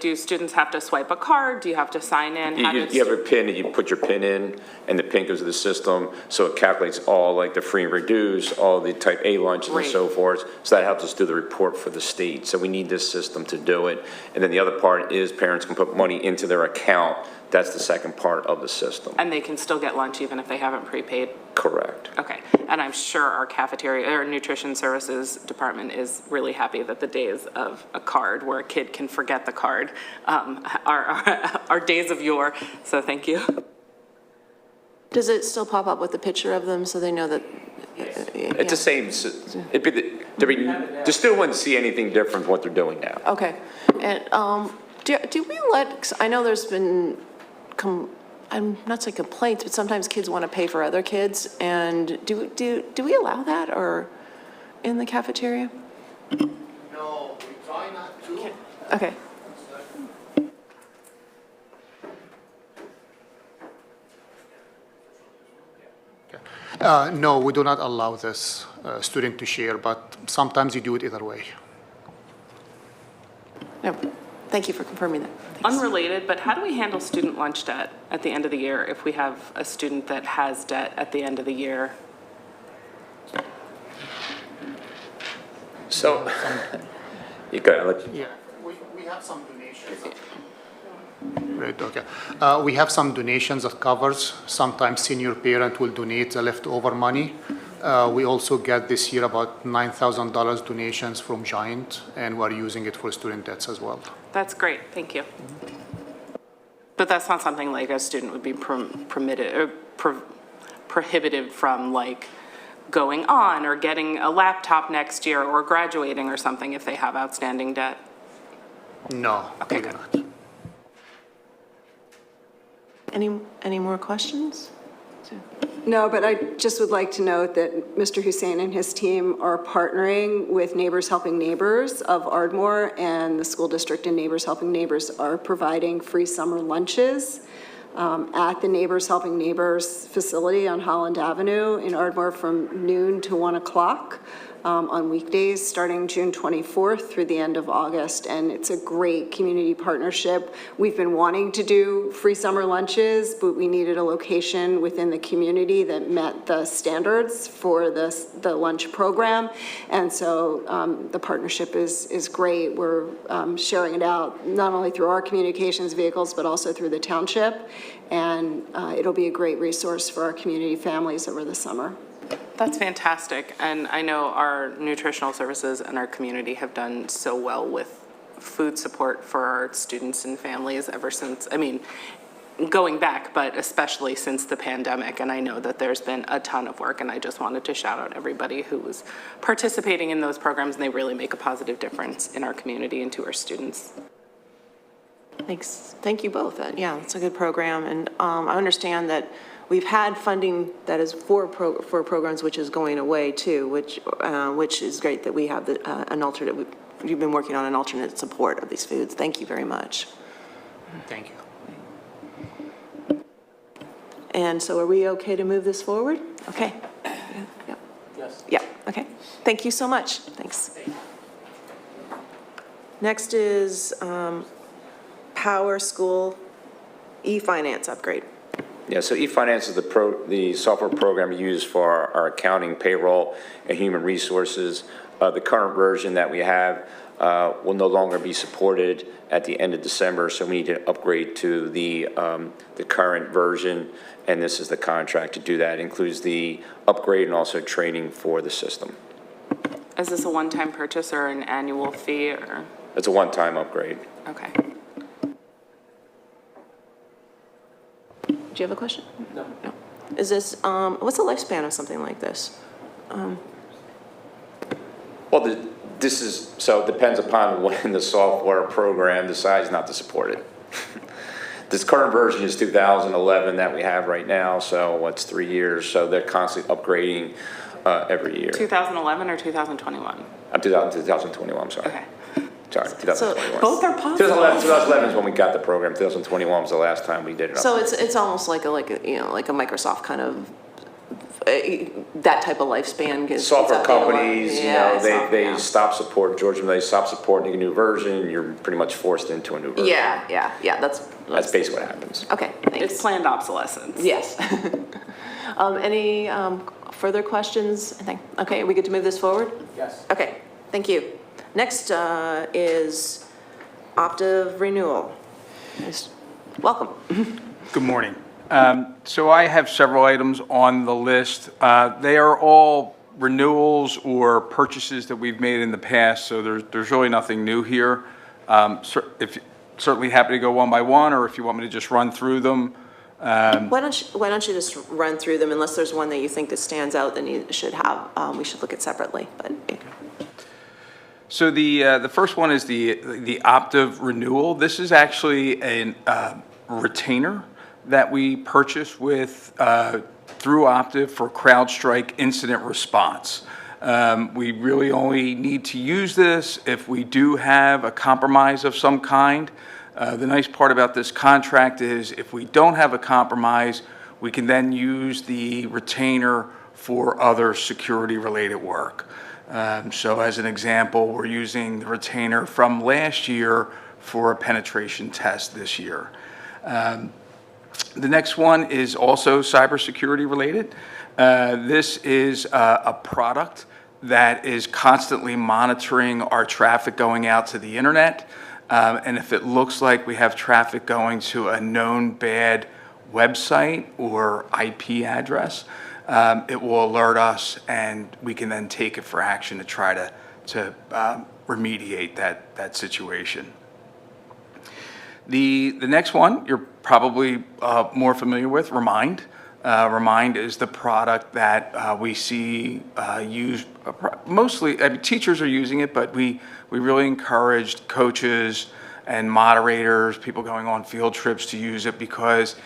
Do students have to swipe a card? Do you have to sign in? You have a PIN, and you put your PIN in, and the PIN goes to the system, so it calculates all like the free and reduced, all the type A lunches and so forth. So that helps us do the report for the state. So we need this system to do it. And then the other part is parents can put money into their account. That's the second part of the system. And they can still get lunch even if they haven't prepaid? Correct. Okay, and I'm sure our cafeteria, or nutrition services department is really happy that the days of a card where a kid can forget the card are days of yore, so thank you. Does it still pop up with a picture of them so they know that? It's the same, the student wouldn't see anything different from what they're doing now. Okay, and do we let, I know there's been, I'm not saying complaints, but sometimes kids want to pay for other kids, and do we allow that or in the cafeteria? No, we try not to. Okay. No, we do not allow this student to share, but sometimes you do it either way. No, thank you for confirming that. Thanks. Unrelated, but how do we handle student lunch debt at the end of the year if we have a student that has debt at the end of the year? So, you got, Yeah, we have some donations. Right, okay. We have some donations that covers, sometimes senior parent will donate the leftover money. We also get this year about $9,000 donations from Giant, and we're using it for student debts as well. That's great, thank you. But that's not something like a student would be permitted, or prohibited from like going on or getting a laptop next year or graduating or something if they have outstanding debt? No, Okay, we do good. not. Any more questions? No, but I just would like to note that Mr. Hussein and his team are partnering with Neighbors Helping Neighbors of Ardmore, and the school district and Neighbors Helping Neighbors are providing free summer lunches at the Neighbors Helping Neighbors facility on Holland Avenue in Ardmore from noon to 1 o'clock on weekdays, starting June 24th through the end of August. And it's a great community partnership. We've been wanting to do free summer lunches, but we needed a location within the community that met the standards for the lunch program. And so the partnership is great. We're sharing it out not only through our communications vehicles, but also through the township. And it'll be a great resource for our community families over the summer. That's fantastic, and I know our nutritional services and our community have done so well with food support for our students and families ever since, I mean, going back, but especially since the pandemic, and I know that there's been a ton of work, and I just wanted to shout out everybody who was participating in those programs, and they really make a positive difference in our community and to our students. Thanks. Thank you both. Yeah, it's a good program, and I understand that we've had funding that is for programs which is going away too, which is great that we have an alternate. You've been working on an alternate support of these foods. Thank you very much. Thank you. And so are we okay to move this forward? Okay. Yeah. Yes. Yeah, okay. Thank you so much. Thanks. Next is Power School e-finance upgrade. yeah, so eFinance is the software program used for our accounting, payroll, and human resources. The current version that we have will no longer be supported at the end of December, so we need to upgrade to the current version, and this is the contract to do that. It includes the upgrade and also training for the system. Is this a one-time purchase or an annual fee, or? It's a one-time upgrade. Okay. Do you have a question? No. Is this, what's the lifespan of something like this? Well, this is, so it depends upon when the software program decides not to support it. This current version is 2011 that we have right now, so what's 3 years? So they're constantly upgrading every year. 2011 or 2021? 2021, I'm sorry. Okay. Sorry, 2021. Both are possible. 2011 is when we got the program. 2021 was the last time we did it. So it's almost like a Microsoft kind of, that type of lifespan. Software companies, Yeah, they stop support, Georgia, they stop supporting a new version, you're pretty much forced into a new version. Yeah, That's basically what happens. Okay, thanks. It's planned obsolescence. Yes. Any further questions? Okay, are we good to move this forward? Yes. Okay, thank you. Next is Optive renewal. Welcome. Good morning. So I have several items on the list. They are all renewals or purchases that we've made in the past, so there's really nothing new here. Certainly happy to go one by one, or if you want me to just run through them. Why don't you just run through them? Unless there's one that you think that stands out, then you should have. We should look at separately. But so the first one is the Optive renewal. This is actually a retainer that we purchased with through Optive for CrowdStrike incident response. We really only need to use this if we do have a compromise of some kind. The nice part about this contract is if we don't have a compromise, we can then use the retainer for other security-related work. So as an example, we're using the retainer from last year for a penetration test this year. The next one is also cybersecurity related. This is a product that is constantly monitoring our traffic going out to the internet. And if it looks like we have traffic going to a known bad website or IP address, it will alert us, and we can then take it for action to try to remediate that situation. The next one you're probably more familiar with, Remind. Remind is the product that we see used mostly. I mean, teachers are using it, but we really encouraged coaches and moderators, people going on field trips, to use it because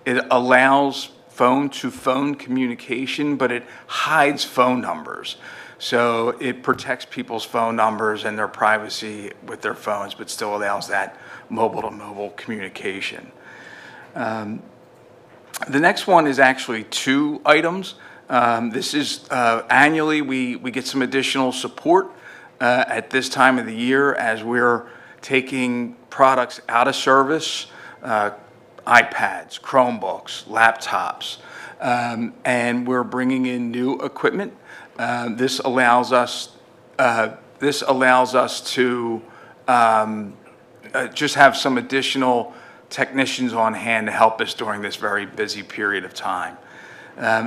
it allows phone-to-phone communication, but it hides phone numbers. So it protects people's phone numbers and their privacy with their phones, but still allows that mobile-to-mobile communication. The next one is actually 2 items. This is annually we get some additional support at this time of the year as we're taking products out of service, iPads, Chromebooks, laptops, and we're bringing in new equipment. This allows us to just have some additional technicians on hand to help us during this very busy period of time.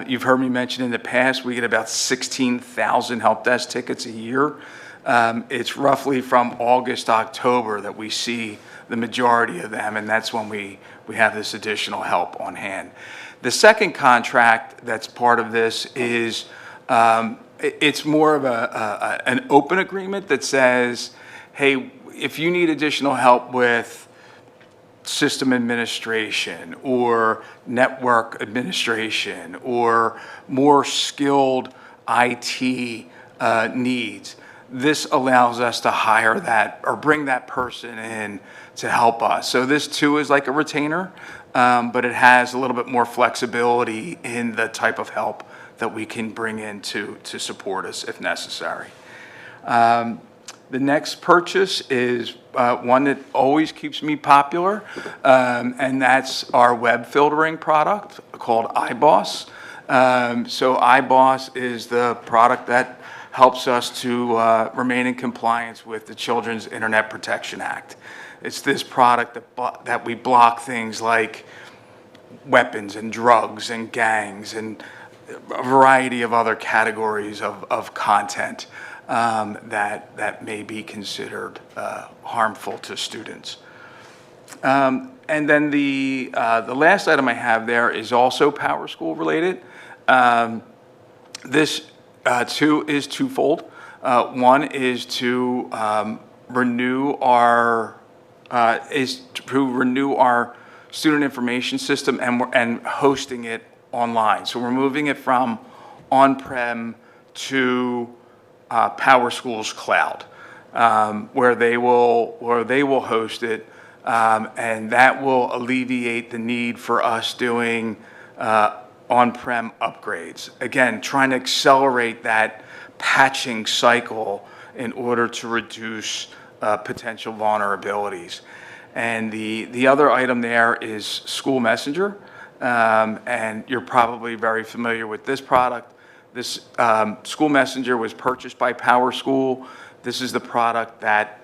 You've heard me mention in the past, we get about 16,000 help desk tickets a year. It's roughly from August to October that we see the majority of them, and that's when we have this additional help on hand. The second contract that's part of this is it's more of an open agreement that says, hey, if you need additional help with system administration or network administration or more skilled IT needs, this allows us to hire that or bring that person in to help us. So this too is like a retainer, but it has a little bit more flexibility in the type of help that we can bring in to support us if necessary. The next purchase is one that always keeps me popular, and that's our web filtering product called iBoss. So iBoss is the product that helps us to remain in compliance with the Children's Internet Protection Act. It's this product that we block things like weapons and drugs and gangs and a variety of other categories of content that may be considered harmful to students. And then the last item I have there is also PowerSchool related. This too is twofold. One is to renew our student information system and hosting it online. So we're moving it from on-prem to PowerSchool's cloud, where they will host it, and that will alleviate the need for us doing on-prem upgrades. Again, trying to accelerate that patching cycle in order to reduce potential vulnerabilities. And the other item there is School Messenger, and you're probably very familiar with this product. This School Messenger was purchased by PowerSchool. This is the product that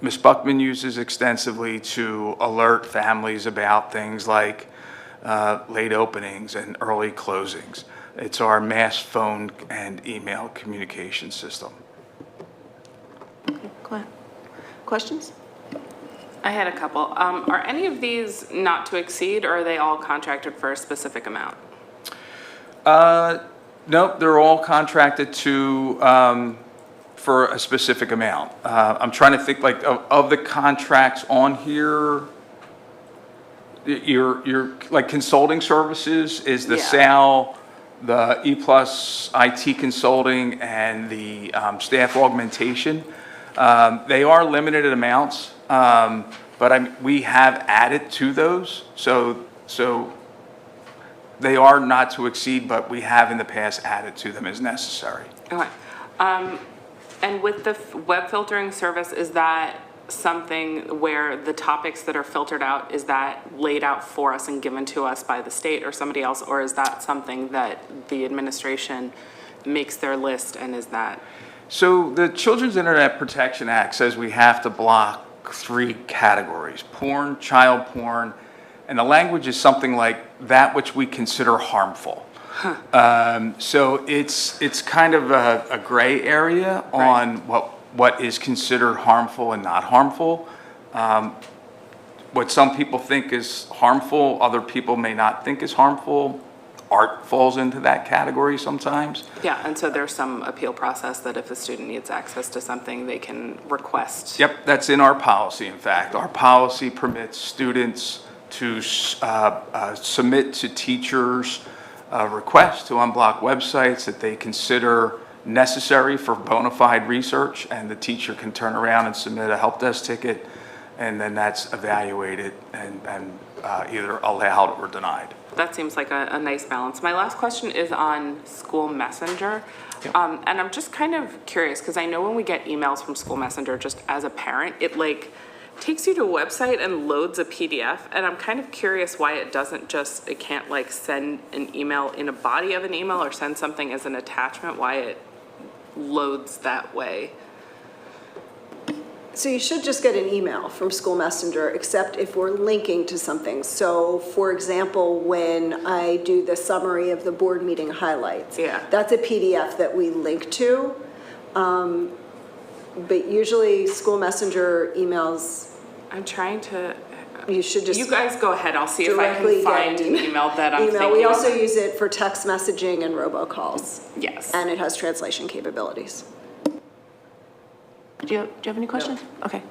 Ms. Buckman uses extensively to alert families about things like late openings and early closings. It's our mass phone and email communication system. Go ahead. Questions? I had a couple. Are any of these not to exceed, or are they all contracted for a specific amount? Nope, they're all contracted to for a specific amount. I'm trying to think like of the contracts on here. Your like consulting services is the SAL, the E+ IT consulting, and the staff augmentation. They are limited amounts, but we have added to those. So they are not to exceed, but we have in the past added to them as necessary. Okay. And with the web filtering service, is that something where the topics that are filtered out, is that laid out for us and given to us by the state or somebody else? Or is that something that the administration makes their list and is that? So the Children's Internet Protection Act says we have to block 3 categories: porn, child porn, and the language is something like that which we consider harmful. So it's kind of a gray area on what is considered harmful and not harmful. What some people think is harmful, other people may not think is harmful. Art falls into that category sometimes. Yeah, and so there's some appeal process that if a student needs access to something, they can request. Yep, that's in our policy, in fact. Our policy permits students to submit to teachers requests to unblock websites that they consider necessary for bona fide research, and the teacher can turn around and submit a help desk ticket, and then that's evaluated and either allowed or denied. That seems like a nice balance. My last question is on School Messenger. Yep. And I'm just kind of curious, because I know when we get emails from School Messenger, just as a parent, it like takes you to a website and loads a PDF. And I'm kind of curious why it can't like send an email in a body of an email or send something as an attachment, why it loads that way. So you should just get an email from School Messenger, except if we're linking to something. So for example, when I do the summary of the board meeting highlights, that's a PDF that we link to. But usually School Messenger emails, I'm trying to, you should just. you guys go ahead, I'll see if I can find an email that I'm thinking We also of. use it for text messaging and robocalls. Yes. And it has translation capabilities. Do you have any questions? No. Okay.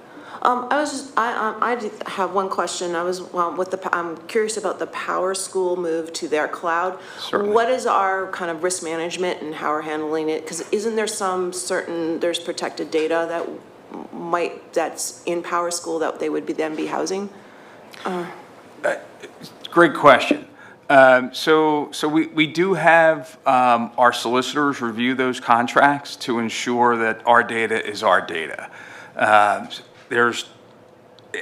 I did have one question. I'm curious about the Power School move to their cloud. Certainly. What is our kind of risk management and how we're handling it? Because isn't there there's protected data that's in Power School that they would then be housing? Great question. So we do have our solicitors review those contracts to ensure that our data is our data.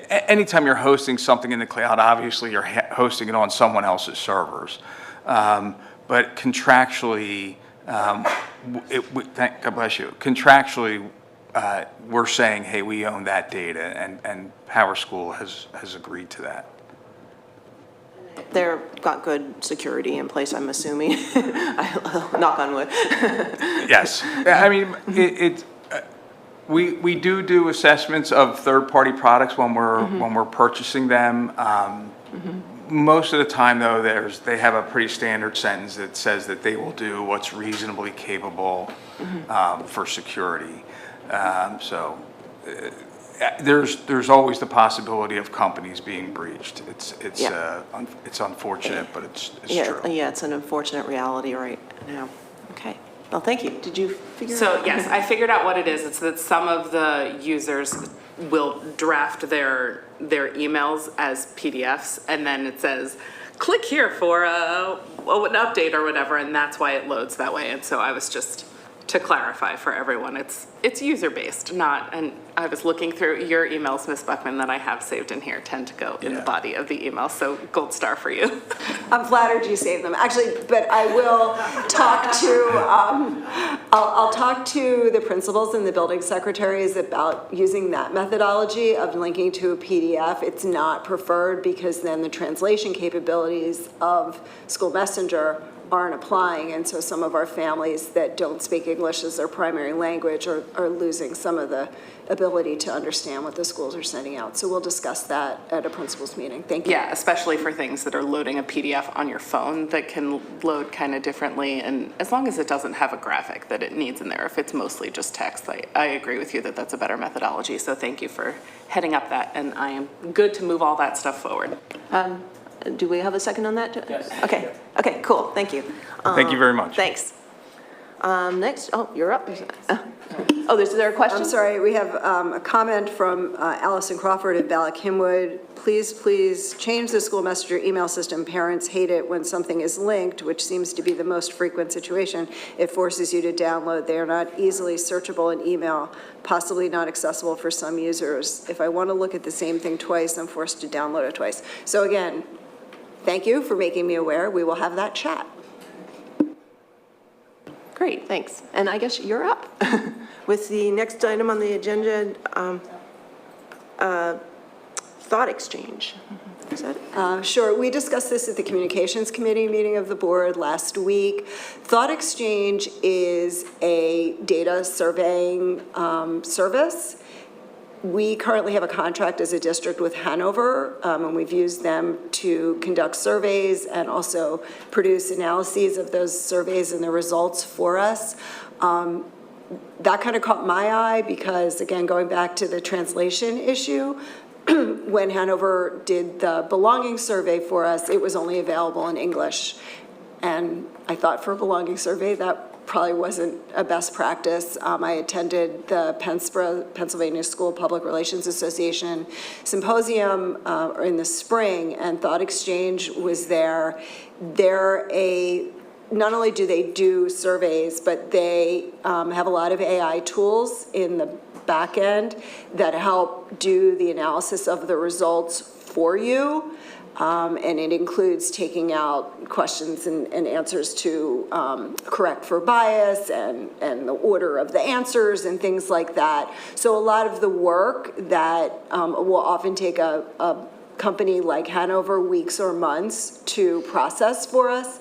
Anytime you're hosting something in the cloud, obviously you're hosting it on someone else's servers. But contractually, God bless you, contractually, we're saying, hey, we own that data, and Power School has agreed to that. They've got good security in place, I'm assuming. Knock on wood. Yes. I mean, we do assessments of third-party products when we're purchasing them. Most of the time, though, they have a pretty standard sentence that says that they will do what's reasonably capable for security. There's always the possibility of companies being breached. It's unfortunate, but it's true. Yeah, it's an unfortunate reality right now. Okay. Well, thank you. Did you figure it out? So yes, I figured out what it is. It's that some of the users will draft their emails as PDFs, and then it says, click here for an update or whatever, and that's why it loads that way. And so I was just, to clarify for everyone, it's user-based, not, and I was looking through your emails, Ms. Buckman, that I have saved in here tend to go in the body of the email, so gold star for you. I'm flattered you saved them, actually, but I will talk to, I'll talk to the principals and the building secretaries about using that methodology of linking to a PDF. It's not preferred because then the translation capabilities of School Messenger aren't applying, and so some of our families that don't speak English as their primary language are losing some of the ability to understand what the schools are sending out. So we'll discuss that at a principals meeting. Thank you. Yeah, especially for things that are loading a PDF on your phone that can load kind of differently, and as long as it doesn't have a graphic that it needs in there, if it's mostly just text, I agree with you that that's a better methodology, so thank you for heading up that, and I am good to move all that stuff forward. Do we have a second on that? Yes. Okay, cool, thank you. Thank you very much. Thanks. Next, oh, you're up. Oh, is there a question? I'm sorry, we have a comment from Allison Crawford at Bala Kimwood. Please change the school messenger email system. Parents hate it when something is linked, which seems to be the most frequent situation. It forces you to download. They are not easily searchable in email, possibly not accessible for some users. If I want to look at the same thing twice, I'm forced to download it twice. So again, thank you for making me aware. We will have that chat. Great, thanks. And I guess you're up with the next item on the agenda, thought exchange. Is that it? Sure. We discussed this at the Communications Committee meeting of the board last week. Thought Exchange is a data surveying service. We currently have a contract as a district with Hanover, and we've used them to conduct surveys and also produce analyses of those surveys and the results for us. That kind of caught my eye because, again, going back to the translation issue, when Hanover did the belonging survey for us, it was only available in English. And I thought for a belonging survey, that probably wasn't a best practice. I attended the Pennsylvania School Public Relations Association Symposium in the spring, and Thought Exchange was there. Not only do they do surveys, but they have a lot of AI tools in the back end that help do the analysis of the results for you. And it includes taking out questions and answers to correct for bias and the order of the answers and things like that. So a lot of the work that will often take a company like Hanover weeks or months to process for us,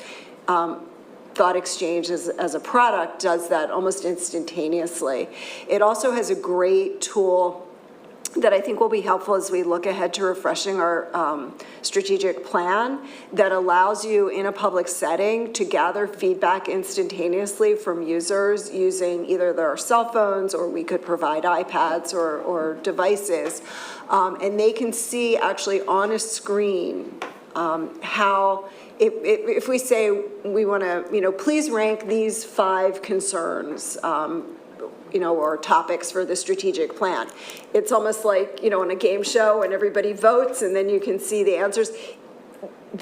Thought Exchange as a product does that almost instantaneously. It also has a great tool that I think will be helpful as we look ahead to refreshing our strategic plan that allows you in a public setting to gather feedback instantaneously from users using either their cell phones, or we could provide iPads or devices. And they can see actually on a screen how, if we say we want to, please rank these 5 concerns, or topics for the strategic plan. It's almost like, in a game show and everybody votes and then you can see the answers.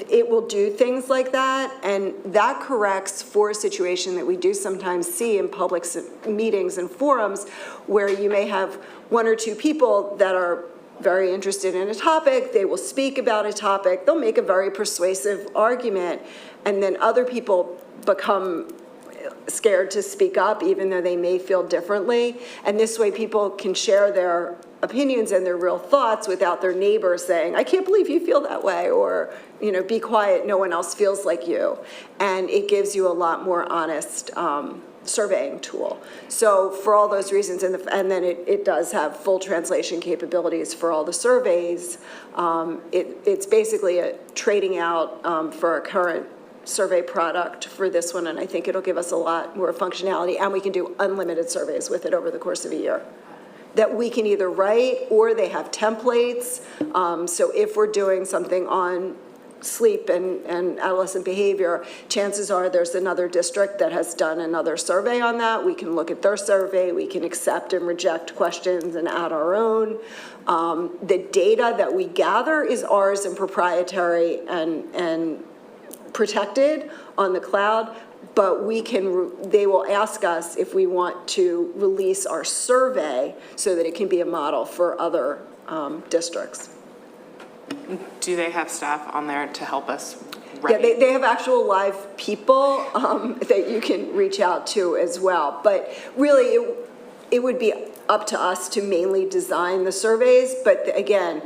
It will do things like that, and that corrects for a situation that we do sometimes see in public meetings and forums where you may have 1 or 2 people that are very interested in a topic. They will speak about a topic. They'll make a very persuasive argument, and then other people become scared to speak up even though they may feel differently. And this way people can share their opinions and their real thoughts without their neighbor saying, I can't believe you feel that way, or, be quiet, no one else feels like you. And it gives you a lot more honest surveying tool. So for all those reasons, and then it does have full translation capabilities for all the surveys. It's basically a trading out for a current survey product for this one, and I think it'll give us a lot more functionality, and we can do unlimited surveys with it over the course of a year that we can either write, or they have templates. So if we're doing something on sleep and adolescent behavior, chances are there's another district that has done another survey on that. We can look at their survey, we can accept and reject questions and add our own. The data that we gather is ours and proprietary and protected on the cloud, but they will ask us if we want to release our survey so that it can be a model for other districts. Do they have staff on there to help us Yeah, they have actual live people that you can reach out to as well. But really, it would be up to us to mainly design the surveys. But again,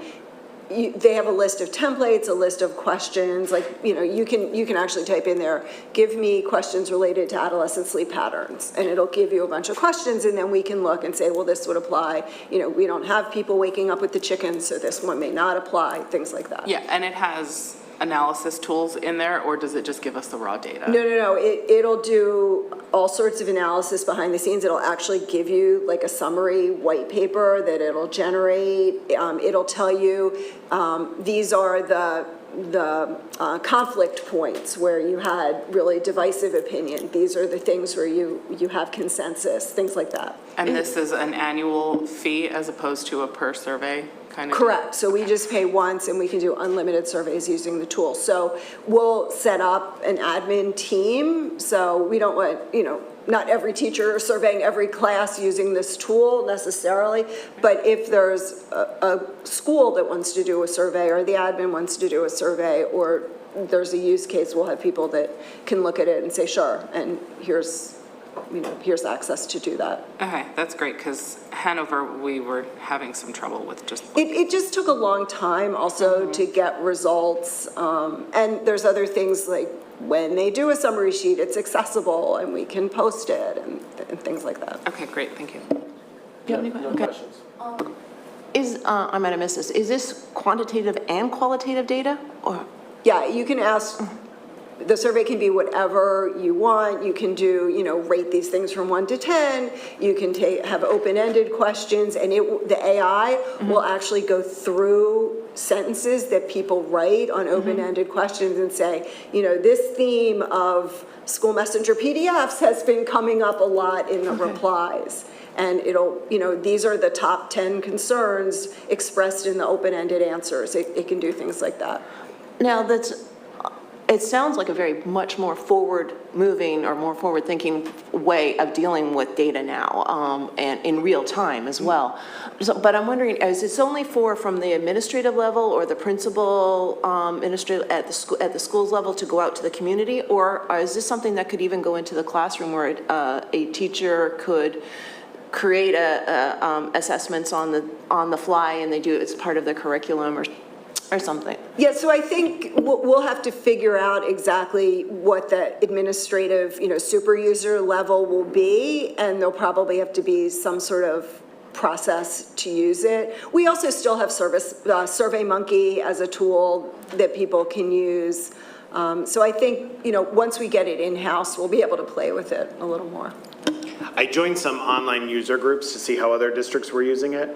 they have a list of templates, a list of questions. Like, you can actually type in there, give me questions related to adolescent sleep patterns, and it'll give you a bunch of questions, and then we can look and say, well, this would apply. We don't have people waking up with the chickens, so this one may not apply, things like that. Yeah, and it has analysis tools in there, or does it just give us the raw data? No. It'll do all sorts of analysis behind the scenes. It'll actually give you like a summary white paper that it'll generate. It'll tell you these are the conflict points where you had really divisive opinion. These are the things where you have consensus, things like that. And this is an annual fee as opposed to a per survey kind of? Correct. So we just pay once and we can do unlimited surveys using the tool. So we'll set up an admin team. So we don't want, not every teacher surveying every class using this tool necessarily, but if there's a school that wants to do a survey or the admin wants to do a survey or there's a use case, we'll have people that can look at it and say, sure, and here's access to do that. Okay, that's great, because Hanover, we were having some trouble with just. It just took a long time also to get results, and there's other things like when they do a summary sheet, it's accessible and we can post it and things like that. Okay, great, thank you. Do you have any questions? I might have missed this. Is this quantitative and qualitative data, or? Yeah, you can ask. The survey can be whatever you want. You can do, rate these things from 1 to 10. You can have open-ended questions, and the AI will actually go through sentences that people write on open-ended questions and say, this theme of school messenger PDFs has been coming up a lot in the replies. And it'll, these are the top 10 concerns expressed in the open-ended answers. It can do things like that. Now, it sounds like a very much more forward-moving or more forward-thinking way of dealing with data now, and in real time as well. But I'm wondering, is this only from the administrative level or the principal administrative at the schools level to go out to the community, or is this something that could even go into the classroom where a teacher could create assessments on the fly and they do it as part of the curriculum or something? Yeah, so I think we'll have to figure out exactly what the administrative, super user level will be, and there'll probably have to be some sort of process to use it. We also still have SurveyMonkey as a tool that people can use. So I think, once we get it in-house, we'll be able to play with it a little more. I joined some online user groups to see how other districts were using it.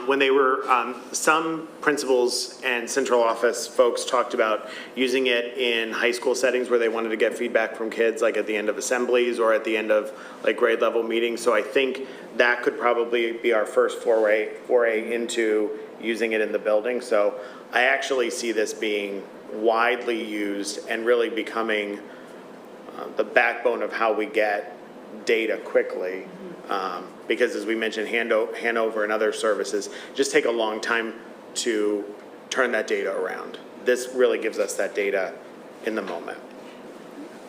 When they were, some principals and central office folks talked about using it in high school settings where they wanted to get feedback from kids, like at the end of assemblies or at the end of grade level meetings. So I think that could probably be our first foray into using it in the building. So I actually see this being widely used and really becoming the backbone of how we get data quickly, because as we mentioned, Hanover and other services just take a long time to turn that data around. This really gives us that data in the moment.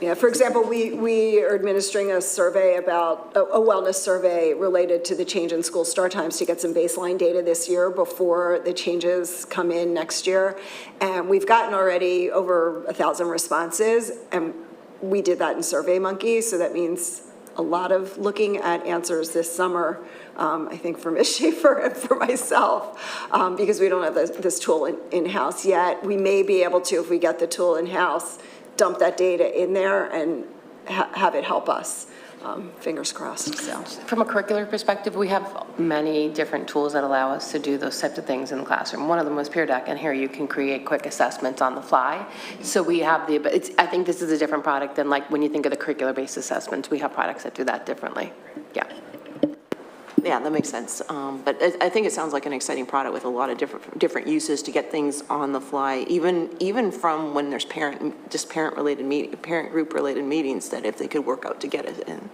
Yeah, for example, we are administering a survey about, a wellness survey related to the change in school start times to get some baseline data this year before the changes come in next year. And we've gotten already over 1,000 responses, and we did that in SurveyMonkey, so that means a lot of looking at answers this summer, I think for Ms. Schaefer and for myself, because we don't have this tool in-house yet. We may be able to, if we get the tool in-house, dump that data in there and have it help us. Fingers crossed. So, from a curricular perspective, we have many different tools that allow us to do those types of things in the classroom. One of them was Peer Deck, and here you can create quick assessments on the fly. So we have I think this is a different product than like when you think of the curricular-based assessments. We have products that do that differently. Yeah. Yeah, that makes sense. But I think it sounds like an exciting product with a lot of different uses to get things on the fly, even from when there's parent group related meetings, that if they could work out to get it in.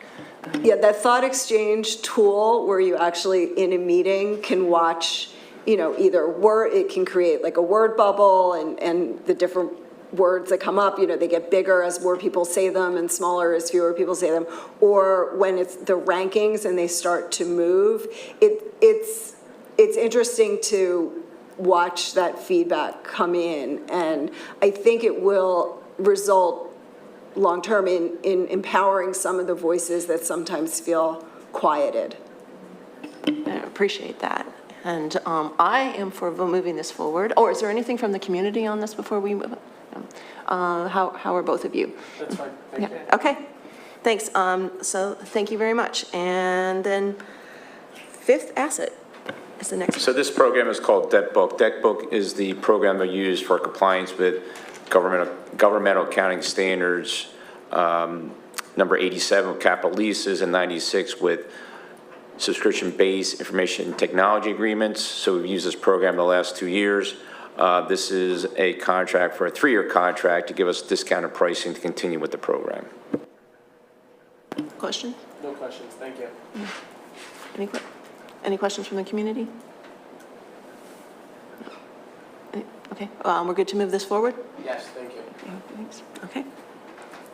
Yeah, that thought exchange tool where you actually in a meeting can watch, either it can create like a word bubble and the different words that come up, they get bigger as more people say them and smaller as fewer people say them, or when it's the rankings and they start to move, it's interesting to watch that feedback come in, and I think it will result long-term in empowering some of the voices that sometimes feel quieted. I appreciate that. And I am for moving this forward. Or is there anything from the community on this before we move it? How are both of you? That's fine. Yeah. Okay. Thanks. So thank you very much. And then fifth asset. is the next? So this program is called DebtBook. DebtBook is the program they use for compliance with governmental accounting standards, number 87 with capital leases and 96 with subscription-based information technology agreements. So we've used this program the last 2 years. This is a contract for a 3-year contract to give us discounted pricing to continue with the program. Question? No questions, thank you. Any questions from the community? Okay, we're good to move this forward? Yes, thank you. Thanks. Okay.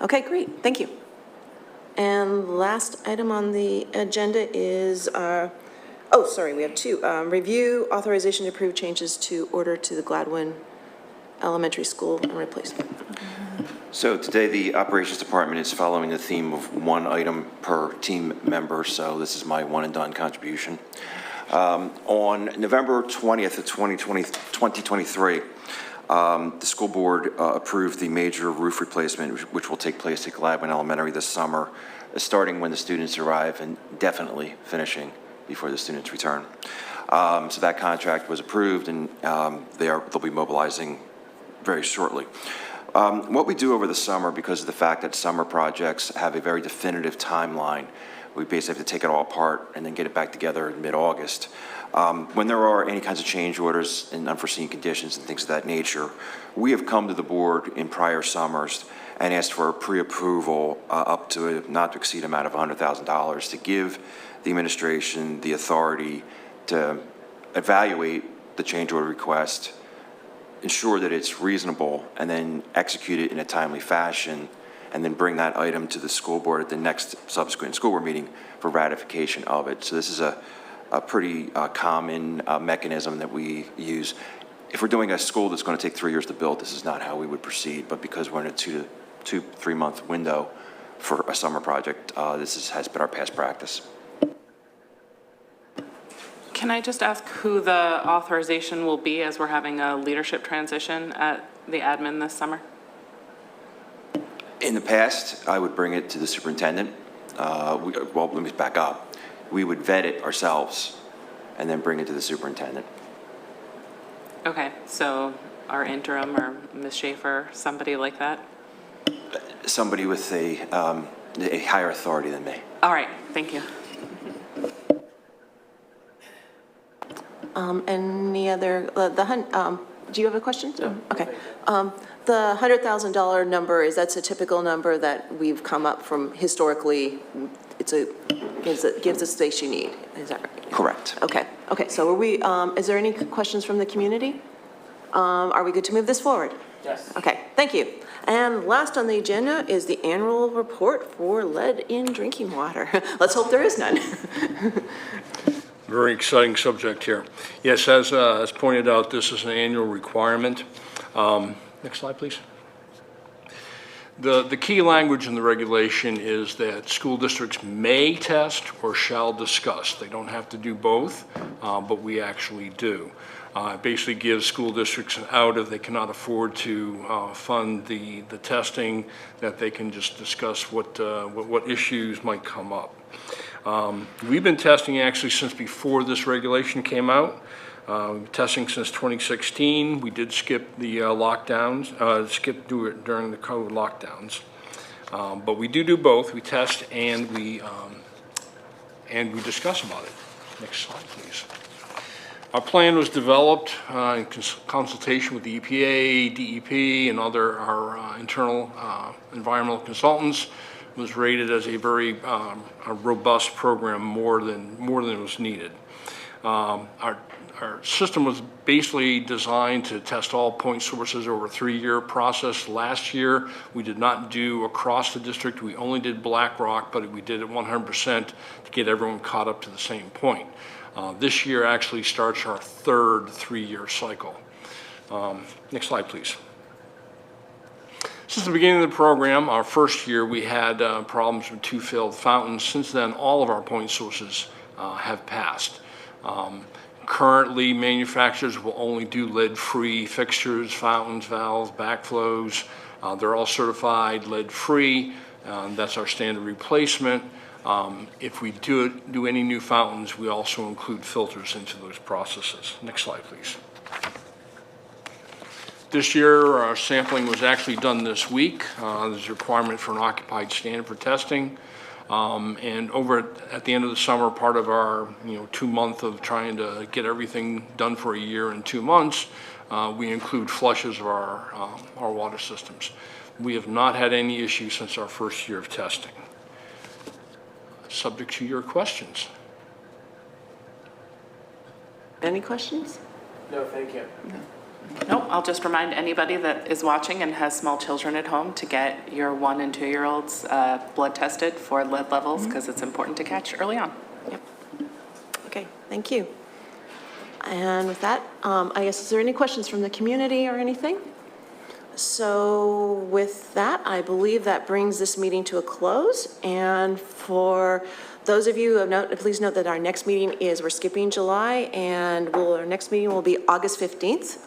Okay, great, thank you. And last item on the agenda is, we have two. Review authorization to approve changes to order to the Gladwin Elementary School and replacement. So today, the Operations Department is following the theme of one item per team member, so this is my one-and-done contribution. On November 20th of 2023, the school board approved the major roof replacement, which will take place at Gladwin Elementary this summer, starting when the students arrive and definitely finishing before the students return. So that contract was approved, and they'll be mobilizing very shortly. What we do over the summer, because of the fact that summer projects have a very definitive timeline, we basically have to take it all apart and then get it back together in mid-August. When there are any kinds of change orders and unforeseen conditions and things of that nature, we have come to the board in prior summers and asked for a pre-approval up to a not-to-exceed amount of $100,000 to give the administration the authority to evaluate the change order request, ensure that it's reasonable, and then execute it in a timely fashion, and then bring that item to the school board at the next subsequent school board meeting for ratification of it. So this is a pretty common mechanism that we use. If we're doing a school that's going to take 3 years to build, this is not how we would proceed, but because we're in a 2 to 3 month window for a summer project, has been our past practice. Can I just ask who the authorization will be as we're having a leadership transition at the admin this summer? In the past, I would bring it to the superintendent. Well, let me back up. We would vet it ourselves and then bring it to the superintendent. Okay, so our interim or Ms. Schaefer, somebody like that? Somebody with a higher authority than me. All right, thank you. Any other, do you have a question? No. Okay. The $100,000 number, that's a typical number that we've come up from historically? Gives the space you need, is that right? Correct. Okay, so are we, is there any questions from the community? Are we good to move this forward? Yes. Okay, thank you. And last on the agenda is the annual report for lead in drinking water. Let's hope there is none. Very exciting subject here. Yes, as pointed out, this is an annual requirement. Next slide, please. The key language in the regulation is that school districts may test or shall discuss. They don't have to do both, but we actually do. It basically gives school districts an out if they cannot afford to fund the testing, that they can just discuss what issues might come up. We've been testing actually since before this regulation came out. Testing since 2016. We did skip the lockdowns, do it during the COVID lockdowns. But we do both. We test and we discuss about it. Next slide, please. Our plan was developed in consultation with the EPA, DEP, and our internal environmental consultants. It was rated as a very a robust program, more than was needed. Our system was basically designed to test all point sources over a 3-year process. Last year, we did not do across the district. We only did Black Rock, but we did it 100% to get everyone caught up to the same point. This year actually starts our third 3-year cycle. Next slide, please. Since the beginning of the program, our first year, we had problems with 2 failed fountains. Since then, all of our point sources have passed. Currently, manufacturers will only do lead-free fixtures, fountains, valves, backflows. They're all certified lead-free. That's our standard replacement. If we do any new fountains, we also include filters into those processes. Next slide, please. This year, our sampling was actually done this week. There's a requirement for an occupied stand for testing. And at the end of the summer, part of our 2 month of trying to get everything done for a year in 2 months, we include flushes of our water systems. We have not had any issues since our first year of testing. Subject to your questions. Any questions? No, thank you. Nope, I'll just remind anybody that is watching and has small children at home to get your 1 and 2-year-olds blood tested for lead levels, because it's important to catch early on. Yep. Okay, thank you. And with that, I guess, is there any questions from the community or anything? So with that, I believe that brings this meeting to a close. And for those of you who have please note that our next meeting we're skipping July, and our next meeting will be August 15th,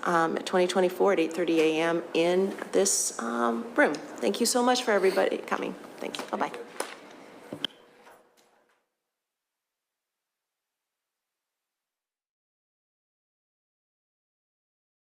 2024 at 8:30 a.m. in this room. Thank you so much for everybody coming. Thank you. Bye-bye.